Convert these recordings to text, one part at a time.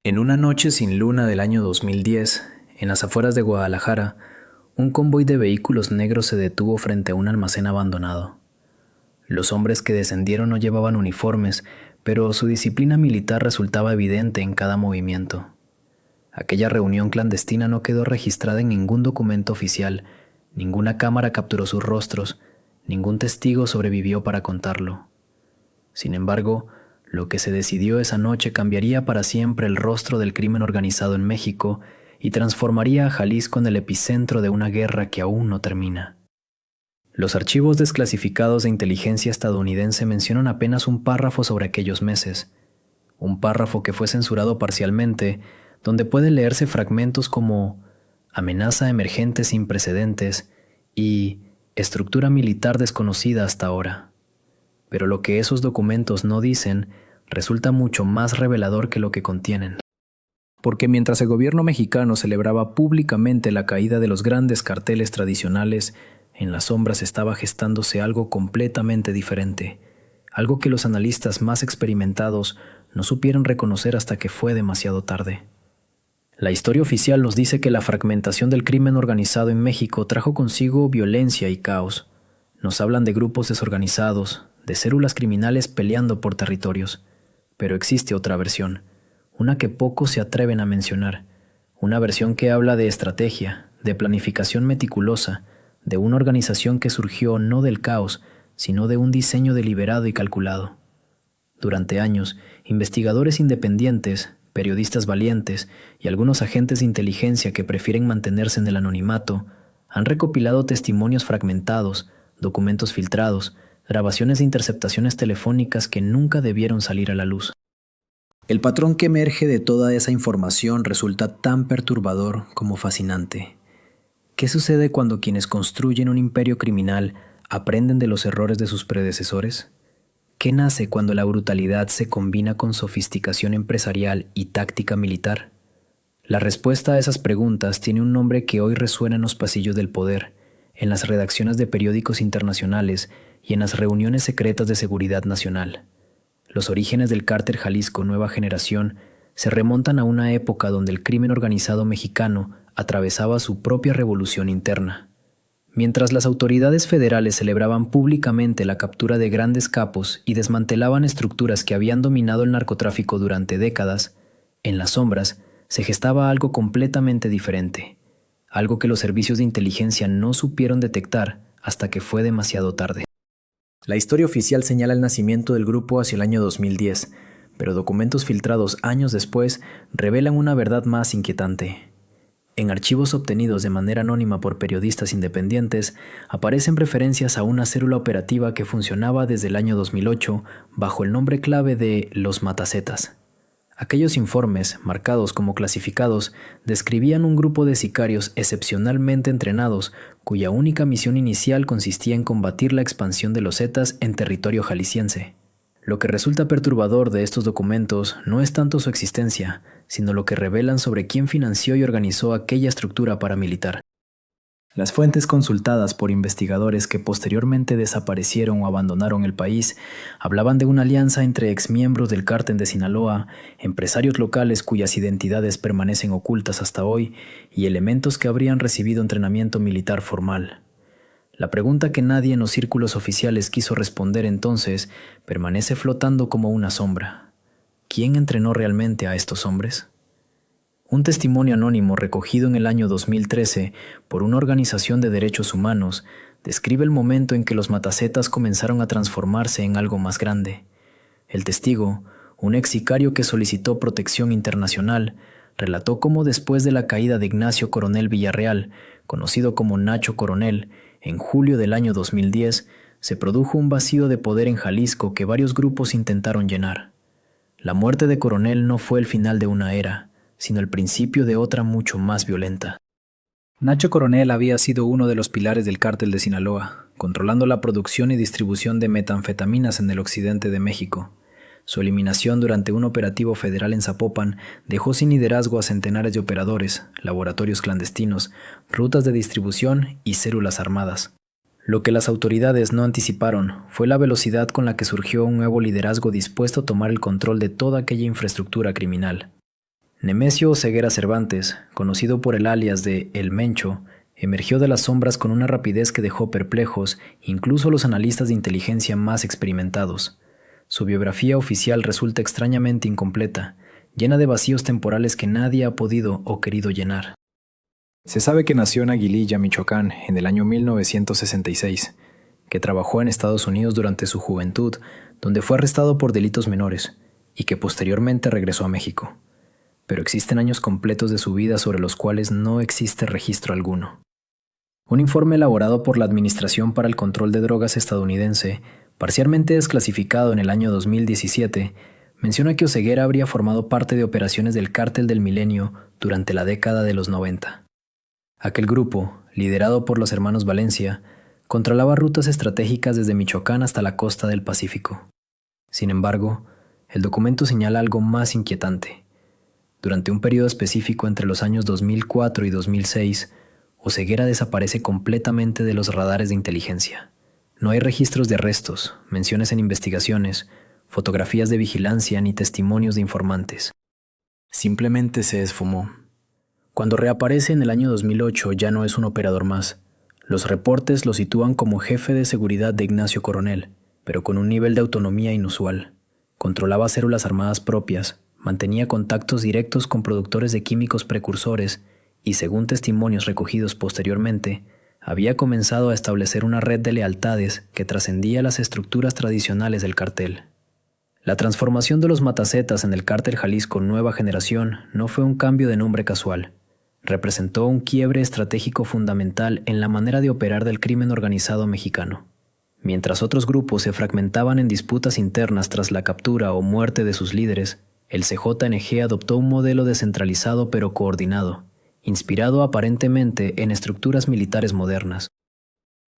En una noche sin luna del año 2010, en las afueras de Guadalajara, un convoy de vehículos negros se detuvo frente a un almacén abandonado. Los hombres que descendieron no llevaban uniformes, pero su disciplina militar resultaba evidente en cada movimiento. Aquella reunión clandestina no quedó registrada en ningún documento oficial, ninguna cámara capturó sus rostros, ningún testigo sobrevivió para contarlo. Sin embargo, lo que se decidió esa noche cambiaría para siempre el rostro del crimen organizado en México y transformaría a Jalisco en el epicentro de una guerra que aún no termina. Los archivos desclasificados de inteligencia estadounidense mencionan apenas un párrafo sobre aquellos meses, un párrafo que fue censurado parcialmente, donde pueden leerse fragmentos como amenaza emergente sin precedentes y estructura militar desconocida hasta ahora. Pero lo que esos documentos no dicen resulta mucho más revelador que lo que contienen. Porque mientras el gobierno mexicano celebraba públicamente la caída de los grandes carteles tradicionales, en las sombras estaba gestándose algo completamente diferente, algo que los analistas más experimentados no supieron reconocer hasta que fue demasiado tarde. La historia oficial nos dice que la fragmentación del crimen organizado en México trajo consigo violencia y caos. Nos hablan de grupos desorganizados, de células criminales peleando por territorios. Pero existe otra versión, una que pocos se atreven a mencionar, una versión que habla de estrategia, de planificación meticulosa, de una organización que surgió no del caos, sino de un diseño deliberado y calculado. Durante años, investigadores independientes, periodistas valientes y algunos agentes de inteligencia que prefieren mantenerse en el anonimato han recopilado testimonios fragmentados, documentos filtrados, grabaciones de interceptaciones telefónicas que nunca debieron salir a la luz. El patrón que emerge de toda esa información resulta tan perturbador como fascinante. ¿Qué sucede cuando quienes construyen un imperio criminal aprenden de los errores de sus predecesores? ¿Qué nace cuando la brutalidad se combina con sofisticación empresarial y táctica militar? La respuesta a esas preguntas tiene un nombre que hoy resuena en los pasillos del poder, en las redacciones de periódicos internacionales y en las reuniones secretas de seguridad nacional. Los orígenes del cártel Jalisco Nueva Generación se remontan a una época donde el crimen organizado mexicano atravesaba su propia revolución interna. Mientras las autoridades federales celebraban públicamente la captura de grandes capos y desmantelaban estructuras que habían dominado el narcotráfico durante décadas, en las sombras se gestaba algo completamente diferente, algo que los servicios de inteligencia no supieron detectar hasta que fue demasiado tarde. La historia oficial señala el nacimiento del grupo hacia el año 2010, pero documentos filtrados años después revelan una verdad más inquietante. En archivos obtenidos de manera anónima por periodistas independientes, aparecen referencias a una célula operativa que funcionaba desde el año 2008 bajo el nombre clave de los Matacetas. Aquellos informes, marcados como clasificados, describían un grupo de sicarios excepcionalmente entrenados, cuya única misión inicial consistía en combatir la expansión de los Zetas en territorio jalisciense. Lo que resulta perturbador de estos documentos no es tanto su existencia, sino lo que revelan sobre quién financió y organizó aquella estructura paramilitar. Las fuentes consultadas por investigadores que posteriormente desaparecieron o abandonaron el país hablaban de una alianza entre exmiembros del cártel de Sinaloa, empresarios locales cuyas identidades permanecen ocultas hasta hoy y elementos que habrían recibido entrenamiento militar formal. La pregunta que nadie en los círculos oficiales quiso responder entonces permanece flotando como una sombra. ¿Quién entrenó realmente a estos hombres? Un testimonio anónimo recogido en el año 2013 por una organización de derechos humanos describe el momento en que los Matacetas comenzaron a transformarse en algo más grande. El testigo, un ex sicario que solicitó protección internacional, relató cómo después de la caída de Ignacio Coronel Villarreal, conocido como Nacho Coronel, en julio del año 2010, se produjo un vacío de poder en Jalisco que varios grupos intentaron llenar. La muerte de Coronel no fue el final de una era, sino el principio de otra mucho más violenta. Nacho Coronel había sido uno de los pilares del cártel de Sinaloa, controlando la producción y distribución de metanfetaminas en el occidente de México. Su eliminación durante un operativo federal en Zapopan dejó sin liderazgo a centenares de operadores, laboratorios clandestinos, rutas de distribución y células armadas. Lo que las autoridades no anticiparon fue la velocidad con la que surgió un nuevo liderazgo dispuesto a tomar el control de toda aquella infraestructura criminal. Nemesio Oseguera Cervantes, conocido por el alias de El Mencho, emergió de las sombras con una rapidez que dejó perplejos incluso a los analistas de inteligencia más experimentados. Su biografía oficial resulta extrañamente incompleta, llena de vacíos temporales que nadie ha podido o querido llenar. Se sabe que nació en Aguililla, Michoacán, en el año 1966, que trabajó en Estados Unidos durante su juventud, donde fue arrestado por delitos menores, y que posteriormente regresó a México. Pero existen años completos de su vida sobre los cuales no existe registro alguno. Un informe elaborado por la Administración para el Control de Drogas estadounidense, parcialmente desclasificado en el año 2017, menciona que Oseguera habría formado parte de operaciones del Cártel del Milenio durante la década de los 90. Aquel grupo, liderado por los hermanos Valencia, controlaba rutas estratégicas desde Michoacán hasta la costa del Pacífico. Sin embargo, el documento señala algo más inquietante. Durante un periodo específico entre los años 2004 y 2006, Oseguera desaparece completamente de los radares de inteligencia. No hay registros de arrestos, menciones en investigaciones, fotografías de vigilancia ni testimonios de informantes. Simplemente se esfumó. Cuando reaparece en el año 2008 ya no es un operador más. Los reportes lo sitúan como jefe de seguridad de Ignacio Coronel, pero con un nivel de autonomía inusual. Controlaba células armadas propias, mantenía contactos directos con productores de químicos precursores y, según testimonios recogidos posteriormente, había comenzado a establecer una red de lealtades que trascendía las estructuras tradicionales del cartel. La transformación de los Matacetas en el Cártel Jalisco Nueva Generación no fue un cambio de nombre casual. Representó un quiebre estratégico fundamental en la manera de operar del crimen organizado mexicano. Mientras otros grupos se fragmentaban en disputas internas tras la captura o muerte de sus líderes, el CJNG adoptó un modelo descentralizado pero coordinado, inspirado aparentemente en estructuras militares modernas.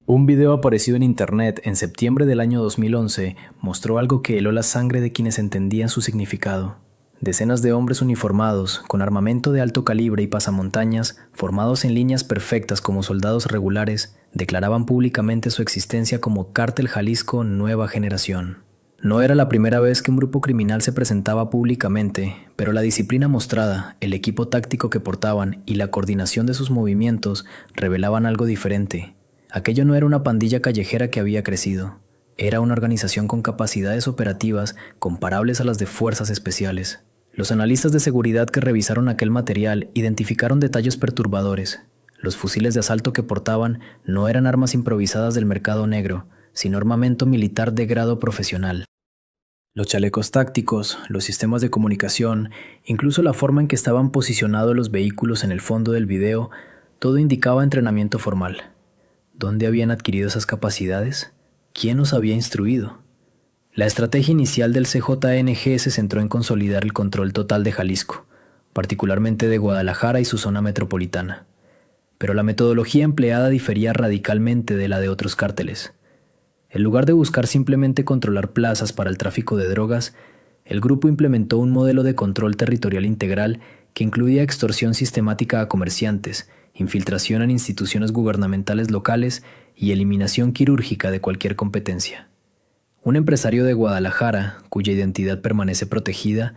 Un video aparecido en Internet en septiembre del año 2011 mostró algo que heló la sangre de quienes entendían su significado. Decenas de hombres uniformados, con armamento de alto calibre y pasamontañas, formados en líneas perfectas como soldados regulares, declaraban públicamente su existencia como Cártel Jalisco Nueva Generación. No era la primera vez que un grupo criminal se presentaba públicamente, pero la disciplina mostrada, el equipo táctico que portaban y la coordinación de sus movimientos revelaban algo diferente. Aquello no era una pandilla callejera que había crecido. Era una organización con capacidades operativas comparables a las de fuerzas especiales. Los analistas de seguridad que revisaron aquel material identificaron detalles perturbadores. Los fusiles de asalto que portaban no eran armas improvisadas del mercado negro, sino armamento militar de grado profesional. Los chalecos tácticos, los sistemas de comunicación, incluso la forma en que estaban posicionados los vehículos en el fondo del video, todo indicaba entrenamiento formal. ¿Dónde habían adquirido esas capacidades? ¿Quién los había instruido? La estrategia inicial del CJNG se centró en consolidar el control total de Jalisco, particularmente de Guadalajara y su zona metropolitana. Pero la metodología empleada difería radicalmente de la de otros cárteles. En lugar de buscar simplemente controlar plazas para el tráfico de drogas, el grupo implementó un modelo de control territorial integral que incluía extorsión sistemática a comerciantes, infiltración en instituciones gubernamentales locales y eliminación quirúrgica de cualquier competencia. Un empresario de Guadalajara, cuya identidad permanece protegida,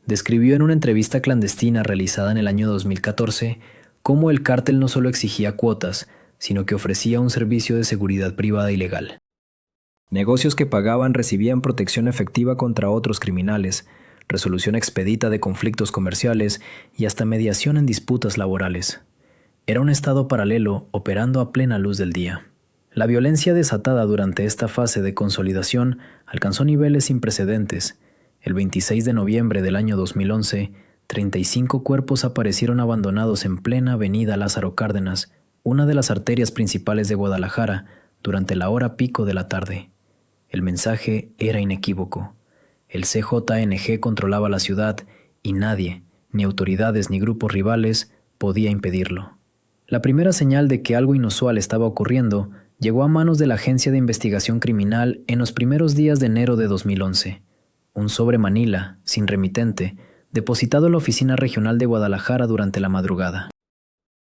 describió en una entrevista clandestina realizada en el año 2014 cómo el cártel no solo exigía cuotas, sino que ofrecía un servicio de seguridad privada ilegal. Negocios que pagaban recibían protección efectiva contra otros criminales, resolución expedita de conflictos comerciales y hasta mediación en disputas laborales. Era un estado paralelo operando a plena luz del día. La violencia desatada durante esta fase de consolidación alcanzó niveles sin precedentes. El 26 de noviembre del año 2011, 35 cuerpos aparecieron abandonados en plena avenida Lázaro Cárdenas, una de las arterias principales de Guadalajara, durante la hora pico de la tarde. El mensaje era inequívoco. El CJNG controlaba la ciudad y nadie, ni autoridades ni grupos rivales, podía impedirlo. La primera señal de que algo inusual estaba ocurriendo llegó a manos de la Agencia de Investigación Criminal en los primeros días de enero de 2011. Un sobre Manila, sin remitente, depositado en la Oficina Regional de Guadalajara durante la madrugada.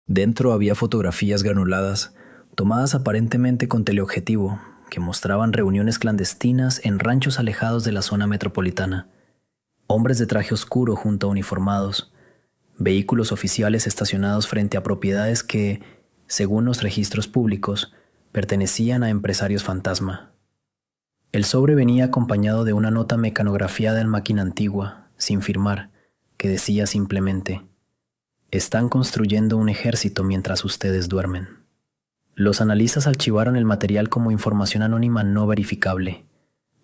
Dentro había fotografías granuladas, tomadas aparentemente con teleobjetivo, que mostraban reuniones clandestinas en ranchos alejados de la zona metropolitana. Hombres de traje oscuro junto a uniformados, vehículos oficiales estacionados frente a propiedades que, según los registros públicos, pertenecían a empresarios fantasma. El sobre venía acompañado de una nota mecanografiada en máquina antigua, sin firmar, que decía simplemente: «Están construyendo un ejército mientras ustedes duermen». Los analistas archivaron el material como información anónima no verificable,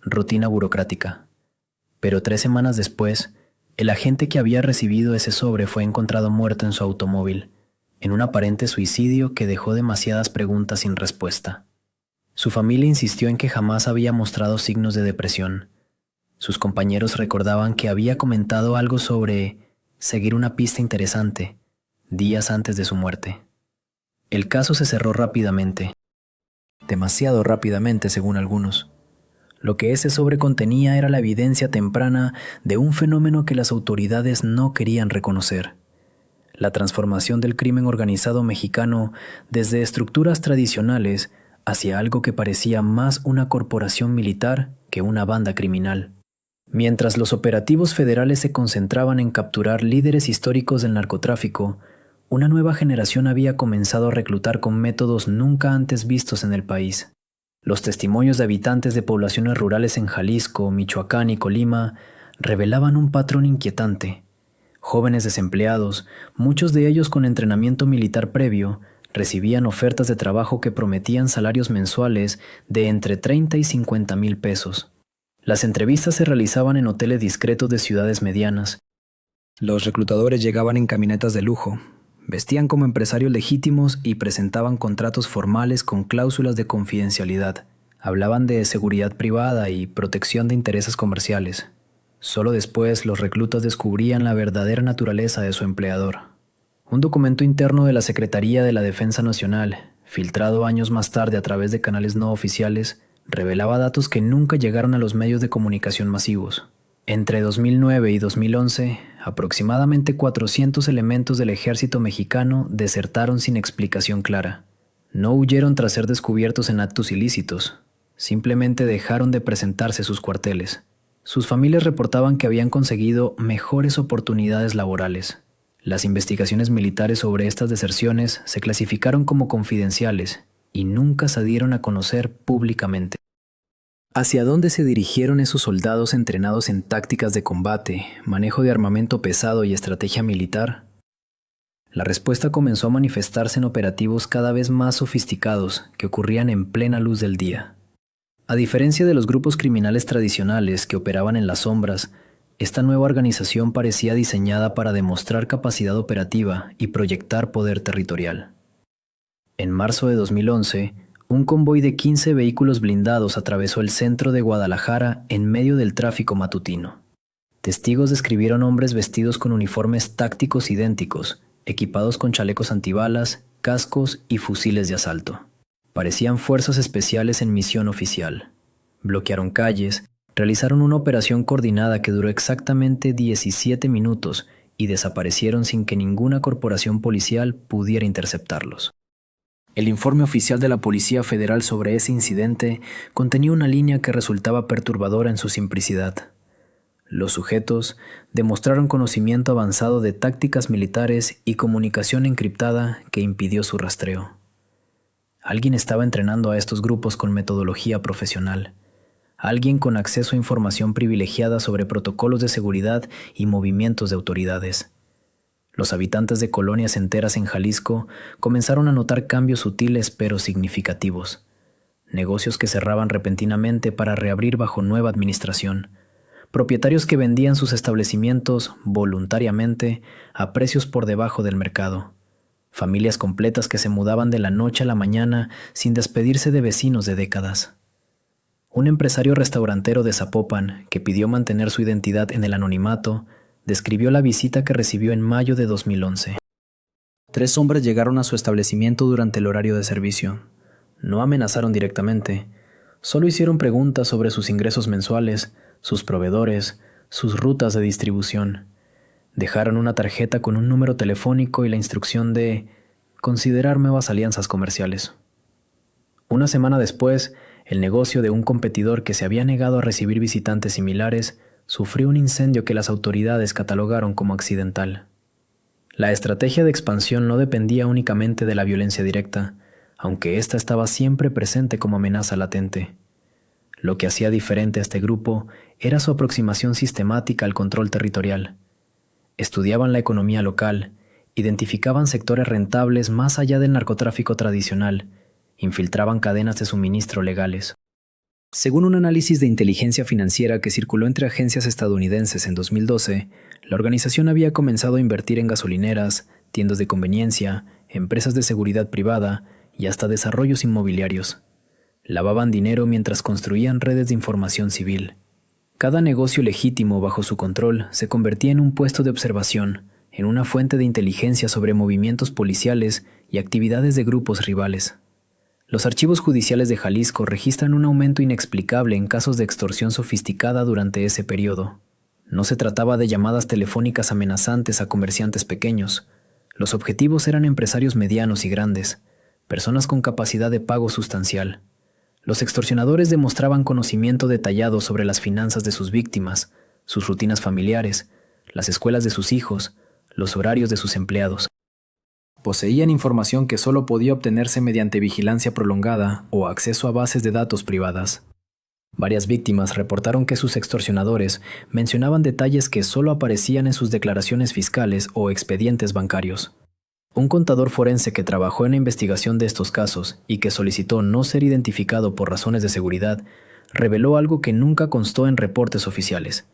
rutina burocrática. Pero 3 semanas después, el agente que había recibido ese sobre fue encontrado muerto en su automóvil, en un aparente suicidio que dejó demasiadas preguntas sin respuesta. Su familia insistió en que jamás había mostrado signos de depresión. Sus compañeros recordaban que había comentado algo sobre seguir una pista interesante días antes de su muerte. El caso se cerró rápidamente, demasiado rápidamente según algunos. Lo que ese sobre contenía era la evidencia temprana de un fenómeno que las autoridades no querían reconocer: la transformación del crimen organizado mexicano desde estructuras tradicionales hacia algo que parecía más una corporación militar que una banda criminal. Mientras los operativos federales se concentraban en capturar líderes históricos del narcotráfico, una nueva generación había comenzado a reclutar con métodos nunca antes vistos en el país. Los testimonios de habitantes de poblaciones rurales en Jalisco, Michoacán y Colima revelaban un patrón inquietante. Jóvenes desempleados, muchos de ellos con entrenamiento militar previo, recibían ofertas de trabajo que prometían salarios mensuales de entre 30 y 50 mil pesos. Las entrevistas se realizaban en hoteles discretos de ciudades medianas. Los reclutadores llegaban en camionetas de lujo, vestían como empresarios legítimos y presentaban contratos formales con cláusulas de confidencialidad. Hablaban de seguridad privada y protección de intereses comerciales. Solo después los reclutas descubrían la verdadera naturaleza de su empleador. Un documento interno de la Secretaría de la Defensa Nacional, filtrado años más tarde a través de canales no oficiales, revelaba datos que nunca llegaron a los medios de comunicación masivos. Entre 2009 y 2011, aproximadamente 400 elementos del ejército mexicano desertaron sin explicación clara. No huyeron tras ser descubiertos en actos ilícitos, simplemente dejaron de presentarse a sus cuarteles. Sus familias reportaban que habían conseguido mejores oportunidades laborales. Las investigaciones militares sobre estas deserciones se clasificaron como confidenciales y nunca se dieron a conocer públicamente. ¿Hacia dónde se dirigieron esos soldados entrenados en tácticas de combate, manejo de armamento pesado y estrategia militar? La respuesta comenzó a manifestarse en operativos cada vez más sofisticados que ocurrían en plena luz del día. A diferencia de los grupos criminales tradicionales que operaban en las sombras, esta nueva organización parecía diseñada para demostrar capacidad operativa y proyectar poder territorial. En marzo de 2011, un convoy de 15 vehículos blindados atravesó el centro de Guadalajara en medio del tráfico matutino. Testigos describieron hombres vestidos con uniformes tácticos idénticos, equipados con chalecos antibalas, cascos y fusiles de asalto. Parecían fuerzas especiales en misión oficial. Bloquearon calles, realizaron una operación coordinada que duró exactamente 17 minutos y desaparecieron sin que ninguna corporación policial pudiera interceptarlos. El informe oficial de la Policía Federal sobre ese incidente contenía una línea que resultaba perturbadora en su simplicidad. Los sujetos demostraron conocimiento avanzado de tácticas militares y comunicación encriptada que impidió su rastreo. Alguien estaba entrenando a estos grupos con metodología profesional. Alguien con acceso a información privilegiada sobre protocolos de seguridad y movimientos de autoridades. Los habitantes de colonias enteras en Jalisco comenzaron a notar cambios sutiles pero significativos. Negocios que cerraban repentinamente para reabrir bajo nueva administración. Propietarios que vendían sus establecimientos voluntariamente a precios por debajo del mercado. Familias completas que se mudaban de la noche a la mañana sin despedirse de vecinos de décadas. Un empresario restaurantero de Zapopan, que pidió mantener su identidad en el anonimato, describió la visita que recibió en mayo de 2011. 3 hombres llegaron a su establecimiento durante el horario de servicio. No amenazaron directamente, solo hicieron preguntas sobre sus ingresos mensuales, sus proveedores, sus rutas de distribución. Dejaron una tarjeta con un número telefónico y la instrucción de considerar nuevas alianzas comerciales. Una semana después, el negocio de un competidor que se había negado a recibir visitantes similares sufrió un incendio que las autoridades catalogaron como accidental. La estrategia de expansión no dependía únicamente de la violencia directa, aunque ésta estaba siempre presente como amenaza latente. Lo que hacía diferente a este grupo era su aproximación sistemática al control territorial. Estudiaban la economía local, identificaban sectores rentables más allá del narcotráfico tradicional, infiltraban cadenas de suministro legales. Según un análisis de inteligencia financiera que circuló entre agencias estadounidenses en 2012, la organización había comenzado a invertir en gasolineras, tiendas de conveniencia, empresas de seguridad privada y hasta desarrollos inmobiliarios. Lavaban dinero mientras construían redes de información civil. Cada negocio legítimo bajo su control se convertía en un puesto de observación, en una fuente de inteligencia sobre movimientos policiales y actividades de grupos rivales. Los archivos judiciales de Jalisco registran un aumento inexplicable en casos de extorsión sofisticada durante ese periodo. No se trataba de llamadas telefónicas amenazantes a comerciantes pequeños. Los objetivos eran empresarios medianos y grandes, personas con capacidad de pago sustancial. Los extorsionadores demostraban conocimiento detallado sobre las finanzas de sus víctimas, sus rutinas familiares, las escuelas de sus hijos, los horarios de sus empleados. Poseían información que solo podía obtenerse mediante vigilancia prolongada o acceso a bases de datos privadas. Varias víctimas reportaron que sus extorsionadores mencionaban detalles que solo aparecían en sus declaraciones fiscales o expedientes bancarios. Un contador forense que trabajó en la investigación de estos casos y que solicitó no ser identificado por razones de seguridad, reveló algo que nunca constó en reportes oficiales.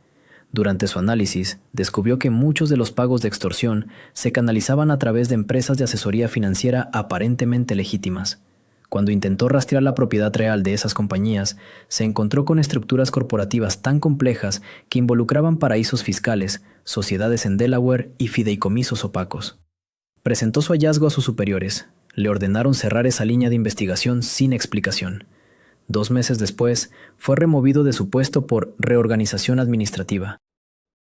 Durante su análisis, descubrió que muchos de los pagos de extorsión se canalizaban a través de empresas de asesoría financiera aparentemente legítimas. Cuando intentó rastrear la propiedad real de esas compañías, se encontró con estructuras corporativas tan complejas que involucraban paraísos fiscales, sociedades en Delaware y fideicomisos opacos. Presentó su hallazgo a sus superiores. Le ordenaron cerrar esa línea de investigación sin explicación. 2 meses después, fue removido de su puesto por reorganización administrativa.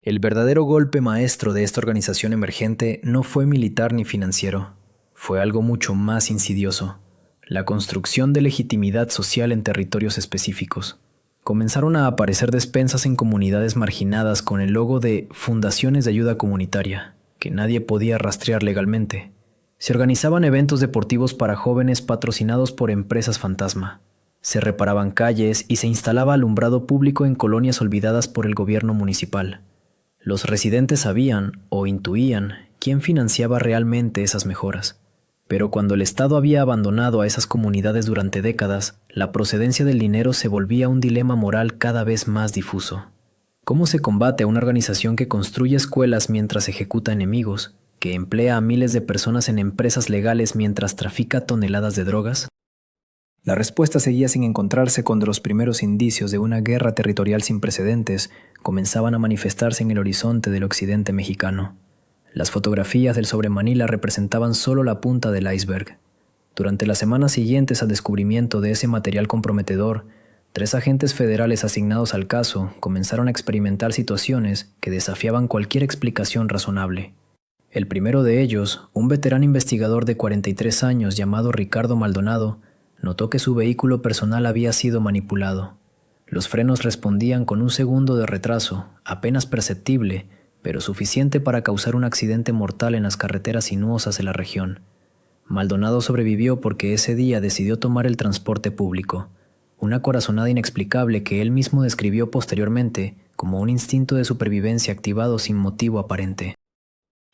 El verdadero golpe maestro de esta organización emergente no fue militar ni financiero. Fue algo mucho más insidioso: la construcción de legitimidad social en territorios específicos. Comenzaron a aparecer despensas en comunidades marginadas con el logo de Fundaciones de Ayuda Comunitaria, que nadie podía rastrear legalmente. Se organizaban eventos deportivos para jóvenes patrocinados por empresas fantasma. Se reparaban calles y se instalaba alumbrado público en colonias olvidadas por el gobierno municipal. Los residentes sabían o intuían quién financiaba realmente esas mejoras. Pero cuando el Estado había abandonado a esas comunidades durante décadas, la procedencia del dinero se volvía un dilema moral cada vez más difuso. ¿Cómo se combate a una organización que construye escuelas mientras ejecuta enemigos, que emplea a miles de personas en empresas legales mientras trafica toneladas de drogas? La respuesta seguía sin encontrarse cuando los primeros indicios de una guerra territorial sin precedentes comenzaban a manifestarse en el horizonte del occidente mexicano. Las fotografías del sobre Manila representaban solo la punta del iceberg. Durante las semanas siguientes al descubrimiento de ese material comprometedor, 3 agentes federales asignados al caso comenzaron a experimentar situaciones que desafiaban cualquier explicación razonable. El primero de ellos, un veterano investigador de 43 años llamado Ricardo Maldonado, notó que su vehículo personal había sido manipulado. Los frenos respondían con un segundo de retraso, apenas perceptible, pero suficiente para causar un accidente mortal en las carreteras sinuosas de la región. Maldonado sobrevivió porque ese día decidió tomar el transporte público, una corazonada inexplicable que él mismo describió posteriormente como un instinto de supervivencia activado sin motivo aparente.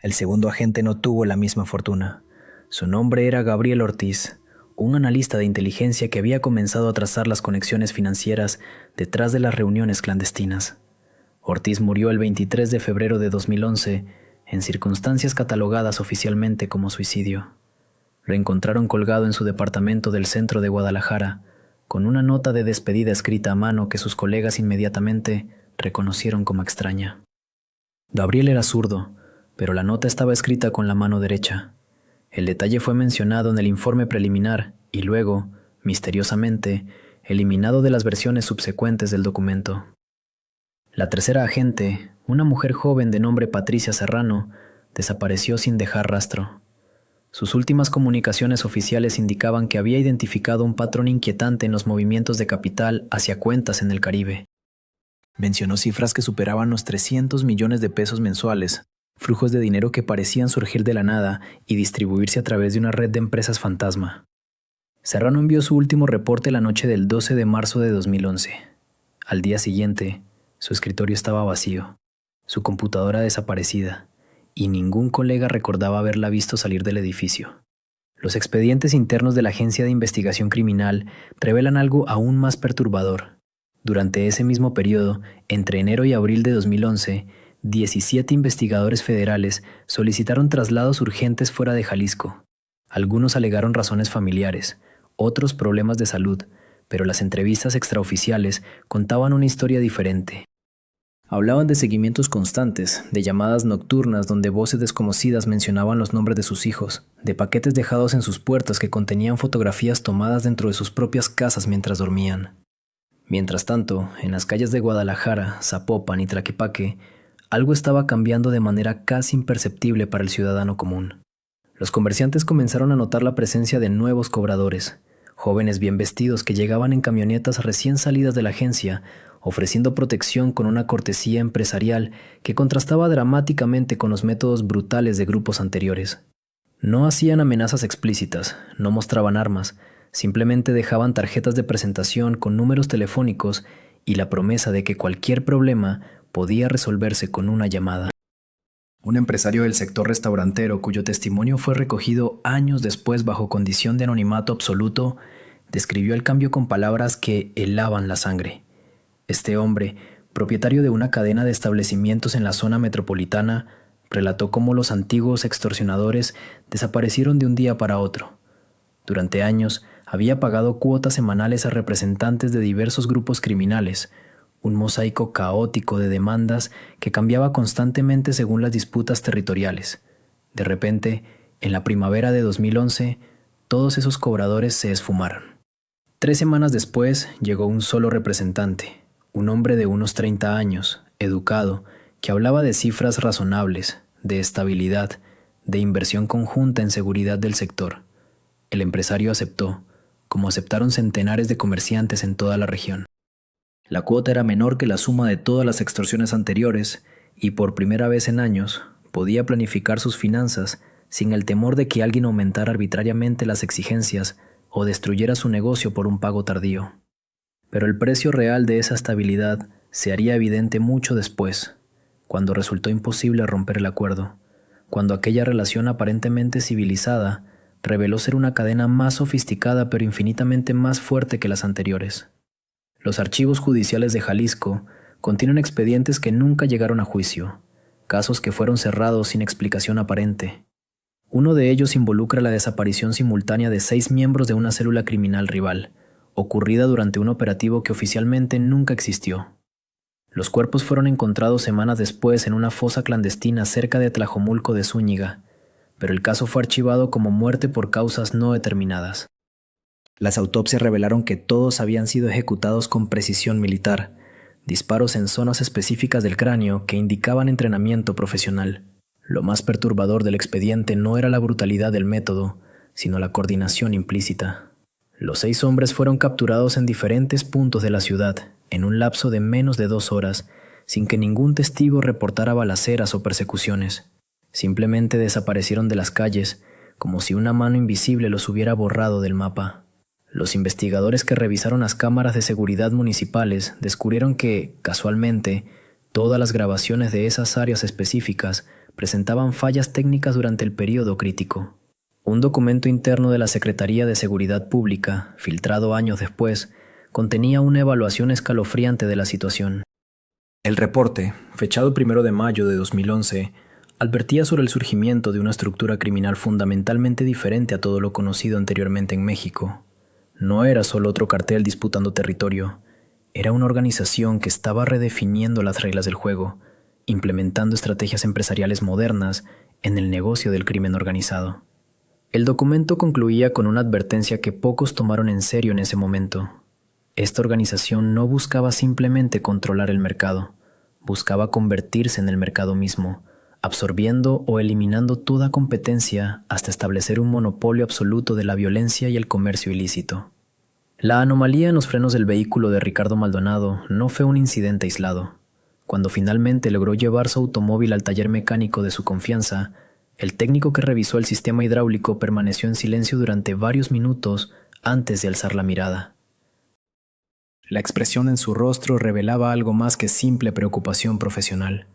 El segundo agente no tuvo la misma fortuna. Su nombre era Gabriel Ortiz, un analista de inteligencia que había comenzado a trazar las conexiones financieras detrás de las reuniones clandestinas. Ortiz murió el 23 de febrero de 2011 en circunstancias catalogadas oficialmente como suicidio. Lo encontraron colgado en su departamento del centro de Guadalajara, con una nota de despedida escrita a mano que sus colegas inmediatamente reconocieron como extraña. Gabriel era zurdo, pero la nota estaba escrita con la mano derecha. El detalle fue mencionado en el informe preliminar y luego, misteriosamente, eliminado de las versiones subsecuentes del documento. La tercera agente, una mujer joven de nombre Patricia Serrano, desapareció sin dejar rastro. Sus últimas comunicaciones oficiales indicaban que había identificado un patrón inquietante en los movimientos de capital hacia cuentas en el Caribe. Mencionó cifras que superaban los 300 millones de pesos mensuales, flujos de dinero que parecían surgir de la nada y distribuirse a través de una red de empresas fantasma. Serrano envió su último reporte la noche del 12 de marzo de 2011. Al día siguiente, su escritorio estaba vacío, su computadora desaparecida, y ningún colega recordaba haberla visto salir del edificio. Los expedientes internos de la Agencia de Investigación Criminal revelan algo aún más perturbador. Durante ese mismo periodo, entre enero y abril de 2011, 17 investigadores federales solicitaron traslados urgentes fuera de Jalisco. Algunos alegaron razones familiares, otros problemas de salud, pero las entrevistas extraoficiales contaban una historia diferente. Hablaban de seguimientos constantes, de llamadas nocturnas donde voces desconocidas mencionaban los nombres de sus hijos, de paquetes dejados en sus puertas que contenían fotografías tomadas dentro de sus propias casas mientras dormían. Mientras tanto, en las calles de Guadalajara, Zapopan y Tlaquepaque, algo estaba cambiando de manera casi imperceptible para el ciudadano común. Los comerciantes comenzaron a notar la presencia de nuevos cobradores, jóvenes bien vestidos que llegaban en camionetas recién salidas de la agencia, ofreciendo protección con una cortesía empresarial que contrastaba dramáticamente con los métodos brutales de grupos anteriores. No hacían amenazas explícitas, no mostraban armas, simplemente dejaban tarjetas de presentación con números telefónicos y la promesa de que cualquier problema podía resolverse con una llamada. Un empresario del sector restaurantero, cuyo testimonio fue recogido años después bajo condición de anonimato absoluto, describió el cambio con palabras que helaban la sangre. Este hombre, propietario de una cadena de establecimientos en la zona metropolitana, relató cómo los antiguos extorsionadores desaparecieron de un día para otro. Durante años, había pagado cuotas semanales a representantes de diversos grupos criminales, un mosaico caótico de demandas que cambiaba constantemente según las disputas territoriales. De repente, en la primavera de 2011, todos esos cobradores se esfumaron. 3 semanas después, llegó un solo representante, un hombre de unos 30 años, educado, que hablaba de cifras razonables, de estabilidad, de inversión conjunta en seguridad del sector. El empresario aceptó, como aceptaron centenares de comerciantes en toda la región. La cuota era menor que la suma de todas las extorsiones anteriores y por primera vez en años podía planificar sus finanzas sin el temor de que alguien aumentara arbitrariamente las exigencias o destruyera su negocio por un pago tardío. Pero el precio real de esa estabilidad se haría evidente mucho después, cuando resultó imposible romper el acuerdo, cuando aquella relación aparentemente civilizada reveló ser una cadena más sofisticada pero infinitamente más fuerte que las anteriores. Los archivos judiciales de Jalisco contienen expedientes que nunca llegaron a juicio, casos que fueron cerrados sin explicación aparente. Uno de ellos involucra la desaparición simultánea de 6 miembros de una célula criminal rival, ocurrida durante un operativo que oficialmente nunca existió. Los cuerpos fueron encontrados semanas después en una fosa clandestina cerca de Tlajomulco de Zúñiga, pero el caso fue archivado como muerte por causas no determinadas. Las autopsias revelaron que todos habían sido ejecutados con precisión militar, disparos en zonas específicas del cráneo que indicaban entrenamiento profesional. Lo más perturbador del expediente no era la brutalidad del método, sino la coordinación implícita. Los 6 hombres fueron capturados en diferentes puntos de la ciudad, en un lapso de menos de 2 horas, sin que ningún testigo reportara balaceras o persecuciones. Simplemente desaparecieron de las calles, como si una mano invisible los hubiera borrado del mapa. Los investigadores que revisaron las cámaras de seguridad municipales descubrieron que, casualmente, todas las grabaciones de esas áreas específicas presentaban fallas técnicas durante el periodo crítico. Un documento interno de la Secretaría de Seguridad Pública, filtrado años después, contenía una evaluación escalofriante de la situación. El reporte, fechado 1 de mayo de 2011, advertía sobre el surgimiento de una estructura criminal fundamentalmente diferente a todo lo conocido anteriormente en México. No era solo otro cartel disputando territorio, era una organización que estaba redefiniendo las reglas del juego, implementando estrategias empresariales modernas en el negocio del crimen organizado. El documento concluía con una advertencia que pocos tomaron en serio en ese momento. Esta organización no buscaba simplemente controlar el mercado, buscaba convertirse en el mercado mismo, absorbiendo o eliminando toda competencia hasta establecer un monopolio absoluto de la violencia y el comercio ilícito. La anomalía en los frenos del vehículo de Ricardo Maldonado no fue un incidente aislado. Cuando finalmente logró llevar su automóvil al taller mecánico de su confianza, el técnico que revisó el sistema hidráulico permaneció en silencio durante varios minutos antes de alzar la mirada. La expresión en su rostro revelaba algo más que simple preocupación profesional.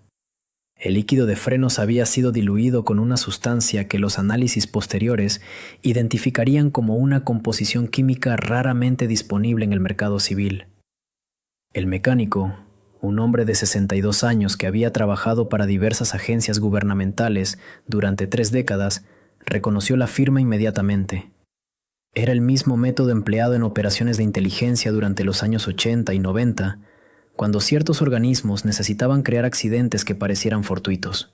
El líquido de frenos había sido diluido con una sustancia que los análisis posteriores identificarían como una composición química raramente disponible en el mercado civil. El mecánico, un hombre de 62 años que había trabajado para diversas agencias gubernamentales durante 3 décadas, reconoció la firma inmediatamente. Era el mismo método empleado en operaciones de inteligencia durante los años 80 y 90, cuando ciertos organismos necesitaban crear accidentes que parecieran fortuitos.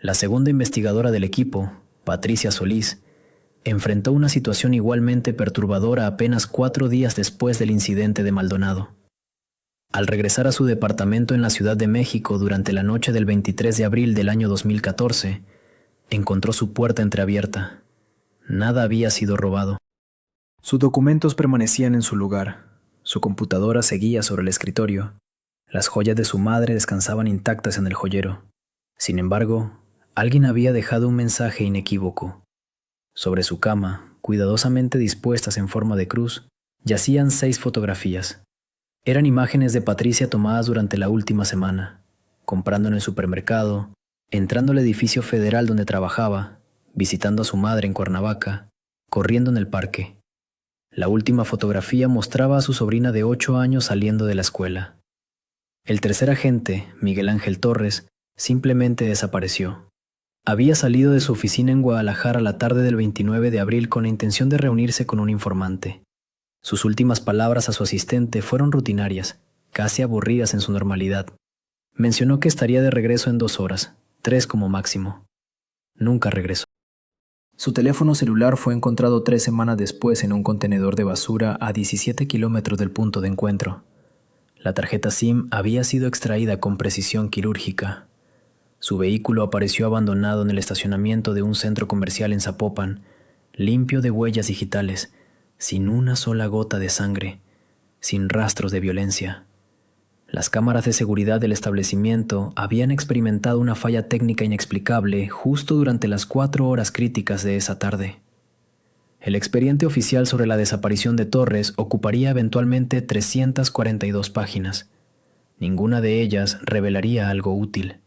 La segunda investigadora del equipo, Patricia Solís, enfrentó una situación igualmente perturbadora apenas 4 días después del incidente de Maldonado. Al regresar a su departamento en la Ciudad de México durante la noche del 23 de abril del año 2014, encontró su puerta entreabierta. Nada había sido robado. Sus documentos permanecían en su lugar. Su computadora seguía sobre el escritorio. Las joyas de su madre descansaban intactas en el joyero. Sin embargo, alguien había dejado un mensaje inequívoco. Sobre su cama, cuidadosamente dispuestas en forma de cruz, yacían 6 fotografías. Eran imágenes de Patricia tomadas durante la última semana, comprando en el supermercado, entrando al edificio federal donde trabajaba, visitando a su madre en Cuernavaca, corriendo en el parque. La última fotografía mostraba a su sobrina de 8 años saliendo de la escuela. El tercer agente, Miguel Ángel Torres, simplemente desapareció. Había salido de su oficina en Guadalajara la tarde del 29 de abril con la intención de reunirse con un informante. Sus últimas palabras a su asistente fueron rutinarias, casi aburridas en su normalidad. Mencionó que estaría de regreso en 2 horas, 3 como máximo. Nunca regresó. Su teléfono celular fue encontrado 3 semanas después en un contenedor de basura a 17 kilómetros del punto de encuentro. La tarjeta SIM había sido extraída con precisión quirúrgica. Su vehículo apareció abandonado en el estacionamiento de un centro comercial en Zapopan, limpio de huellas digitales, sin una sola gota de sangre, sin rastros de violencia. Las cámaras de seguridad del establecimiento habían experimentado una falla técnica inexplicable justo durante las 4 horas críticas de esa tarde. El expediente oficial sobre la desaparición de Torres ocuparía eventualmente 342 páginas. Ninguna de ellas revelaría algo útil.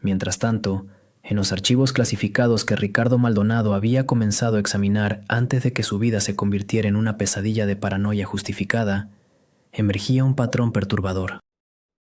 Mientras tanto, en los archivos clasificados que Ricardo Maldonado había comenzado a examinar antes de que su vida se convirtiera en una pesadilla de paranoia justificada, emergía un patrón perturbador.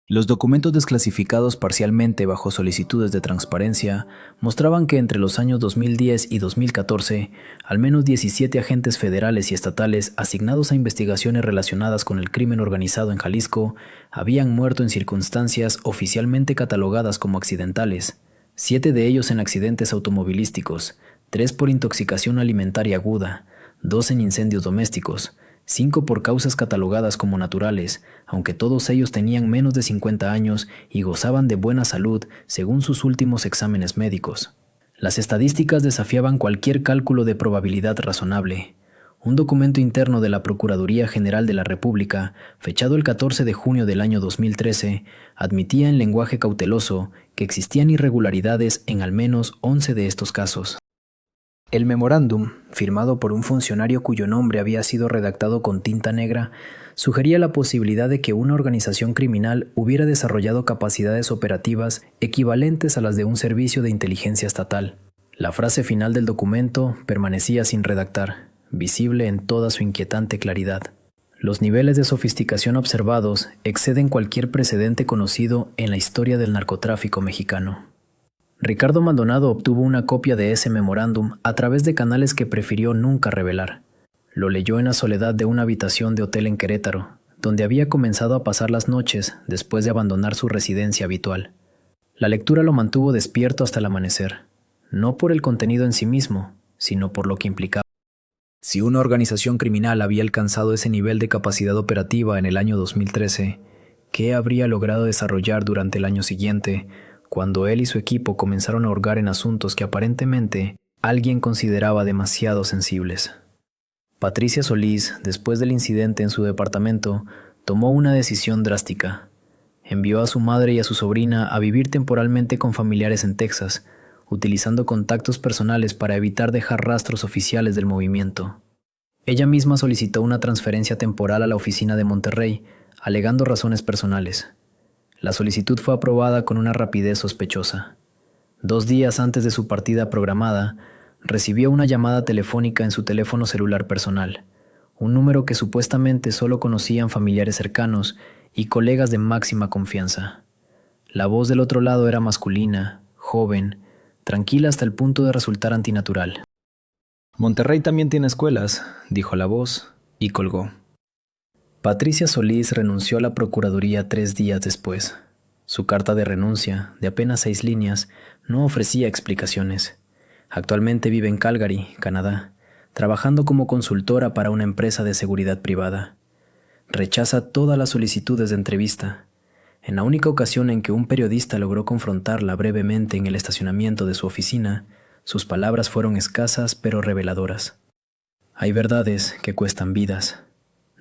Los documentos desclasificados parcialmente bajo solicitudes de transparencia mostraban que entre los años 2010 y 2014, al menos 17 agentes federales y estatales asignados a investigaciones relacionadas con el crimen organizado en Jalisco habían muerto en circunstancias oficialmente catalogadas como accidentales, 7 de ellos en accidentes automovilísticos, 3 por intoxicación alimentaria aguda, 2 en incendios domésticos, 5 por causas catalogadas como naturales, aunque todos ellos tenían menos de 50 años y gozaban de buena salud según sus últimos exámenes médicos. Las estadísticas desafiaban cualquier cálculo de probabilidad razonable. Un documento interno de la Procuraduría General de la República, fechado el 14 de junio del año 2013, admitía en lenguaje cauteloso que existían irregularidades en al menos 11 de estos casos. El memorándum, firmado por un funcionario cuyo nombre había sido redactado con tinta negra, sugería la posibilidad de que una organización criminal hubiera desarrollado capacidades operativas equivalentes a las de un servicio de inteligencia estatal. La frase final del documento permanecía sin redactar, visible en toda su inquietante claridad. Los niveles de sofisticación observados exceden cualquier precedente conocido en la historia del narcotráfico mexicano. Ricardo Maldonado obtuvo una copia de ese memorándum a través de canales que prefirió nunca revelar. Lo leyó en la soledad de una habitación de hotel en Querétaro, donde había comenzado a pasar las noches después de abandonar su residencia habitual. La lectura lo mantuvo despierto hasta el amanecer, no por el contenido en sí mismo, sino por lo que implicaba. Si una organización criminal había alcanzado ese nivel de capacidad operativa en el año 2013, ¿qué habría logrado desarrollar durante el año siguiente, cuando él y su equipo comenzaron a hurgar en asuntos que aparentemente alguien consideraba demasiado sensibles? Patricia Solís, después del incidente en su departamento, tomó una decisión drástica. Envió a su madre y a su sobrina a vivir temporalmente con familiares en Texas, utilizando contactos personales para evitar dejar rastros oficiales del movimiento. Ella misma solicitó una transferencia temporal a la oficina de Monterrey, alegando razones personales. La solicitud fue aprobada con una rapidez sospechosa. 2 días antes de su partida programada, recibió una llamada telefónica en su teléfono celular personal, un número que supuestamente solo conocían familiares cercanos y colegas de máxima confianza. La voz del otro lado era masculina, joven, tranquila hasta el punto de resultar antinatural. «Monterrey también tiene escuelas», dijo la voz, y colgó. Patricia Solís renunció a la Procuraduría 3 días después. Su carta de renuncia, de apenas 6 líneas, no ofrecía explicaciones. Actualmente vive en Calgary, Canadá, trabajando como consultora para una empresa de seguridad privada. Rechaza todas las solicitudes de entrevista. En la única ocasión en que un periodista logró confrontarla brevemente en el estacionamiento de su oficina, sus palabras fueron escasas pero reveladoras. Hay verdades que cuestan vidas,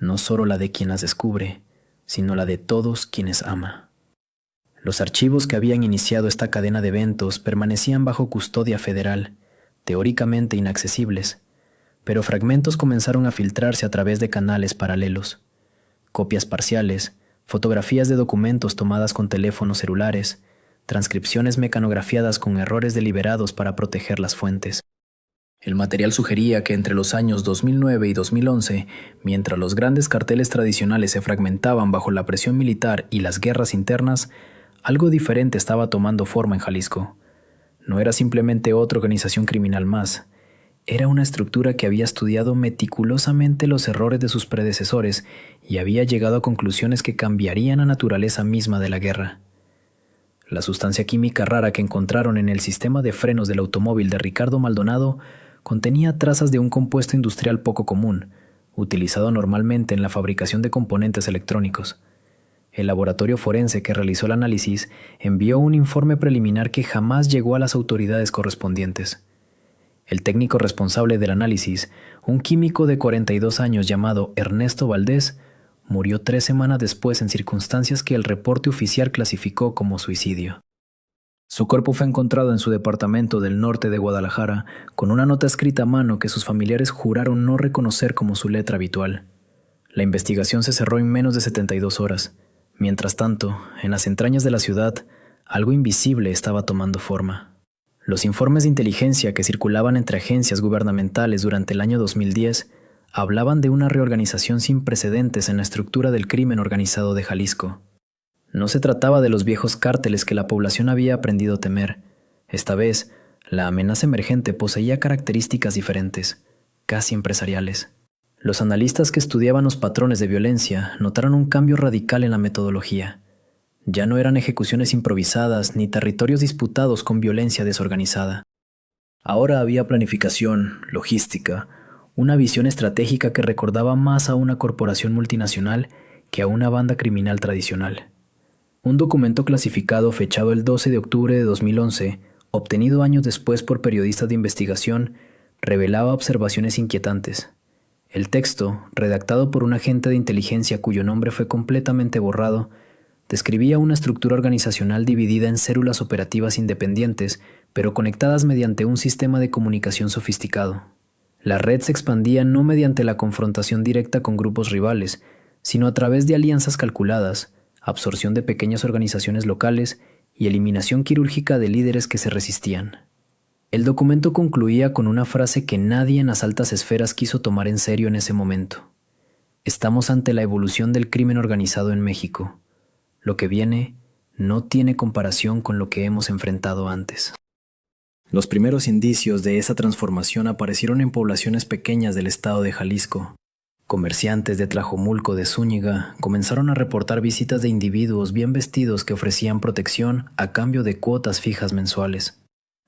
no solo la de quien las descubre, sino la de todos quienes ama. Los archivos que habían iniciado esta cadena de eventos permanecían bajo custodia federal, teóricamente inaccesibles, pero fragmentos comenzaron a filtrarse a través de canales paralelos. Copias parciales, fotografías de documentos tomadas con teléfonos celulares, transcripciones mecanografiadas con errores deliberados para proteger las fuentes. El material sugería que entre los años 2009 y 2011, mientras los grandes carteles tradicionales se fragmentaban bajo la presión militar y las guerras internas, algo diferente estaba tomando forma en Jalisco. No era simplemente otra organización criminal más. Era una estructura que había estudiado meticulosamente los errores de sus predecesores y había llegado a conclusiones que cambiarían la naturaleza misma de la guerra. La sustancia química rara que encontraron en el sistema de frenos del automóvil de Ricardo Maldonado contenía trazas de un compuesto industrial poco común, utilizado normalmente en la fabricación de componentes electrónicos. El laboratorio forense que realizó el análisis envió un informe preliminar que jamás llegó a las autoridades correspondientes. El técnico responsable del análisis, un químico de 42 años llamado Ernesto Valdés, murió 3 semanas después en circunstancias que el reporte oficial clasificó como suicidio. Su cuerpo fue encontrado en su departamento del norte de Guadalajara con una nota escrita a mano que sus familiares juraron no reconocer como su letra habitual. La investigación se cerró en menos de 72 horas. Mientras tanto, en las entrañas de la ciudad, algo invisible estaba tomando forma. Los informes de inteligencia que circulaban entre agencias gubernamentales durante el año 2010 hablaban de una reorganización sin precedentes en la estructura del crimen organizado de Jalisco. No se trataba de los viejos cárteles que la población había aprendido a temer. Esta vez, la amenaza emergente poseía características diferentes, casi empresariales. Los analistas que estudiaban los patrones de violencia notaron un cambio radical en la metodología. Ya no eran ejecuciones improvisadas ni territorios disputados con violencia desorganizada. Ahora había planificación, logística, una visión estratégica que recordaba más a una corporación multinacional que a una banda criminal tradicional. Un documento clasificado fechado el 12 de octubre de 2011, obtenido años después por periodistas de investigación, revelaba observaciones inquietantes. El texto, redactado por un agente de inteligencia cuyo nombre fue completamente borrado, describía una estructura organizacional dividida en células operativas independientes, pero conectadas mediante un sistema de comunicación sofisticado. La red se expandía no mediante la confrontación directa con grupos rivales, sino a través de alianzas calculadas, absorción de pequeñas organizaciones locales y eliminación quirúrgica de líderes que se resistían. El documento concluía con una frase que nadie en las altas esferas quiso tomar en serio en ese momento. Estamos ante la evolución del crimen organizado en México. Lo que viene no tiene comparación con lo que hemos enfrentado antes. Los primeros indicios de esa transformación aparecieron en poblaciones pequeñas del estado de Jalisco. Comerciantes de Tlajomulco de Zúñiga comenzaron a reportar visitas de individuos bien vestidos que ofrecían protección a cambio de cuotas fijas mensuales.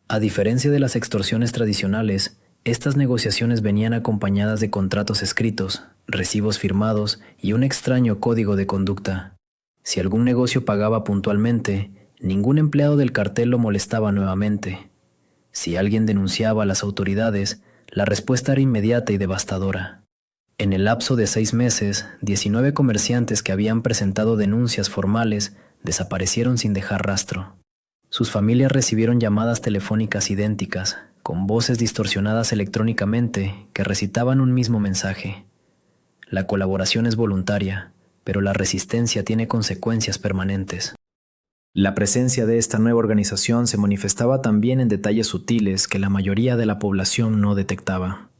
A diferencia de las extorsiones tradicionales, estas negociaciones venían acompañadas de contratos escritos, recibos firmados y un extraño código de conducta. Si algún negocio pagaba puntualmente, ningún empleado del cartel lo molestaba nuevamente. Si alguien denunciaba a las autoridades, la respuesta era inmediata y devastadora. En el lapso de 6 meses, 19 comerciantes que habían presentado denuncias formales desaparecieron sin dejar rastro. Sus familias recibieron llamadas telefónicas idénticas, con voces distorsionadas electrónicamente que recitaban un mismo mensaje. La colaboración es voluntaria, pero la resistencia tiene consecuencias permanentes. La presencia de esta nueva organización se manifestaba también en detalles sutiles que la mayoría de la población no detectaba.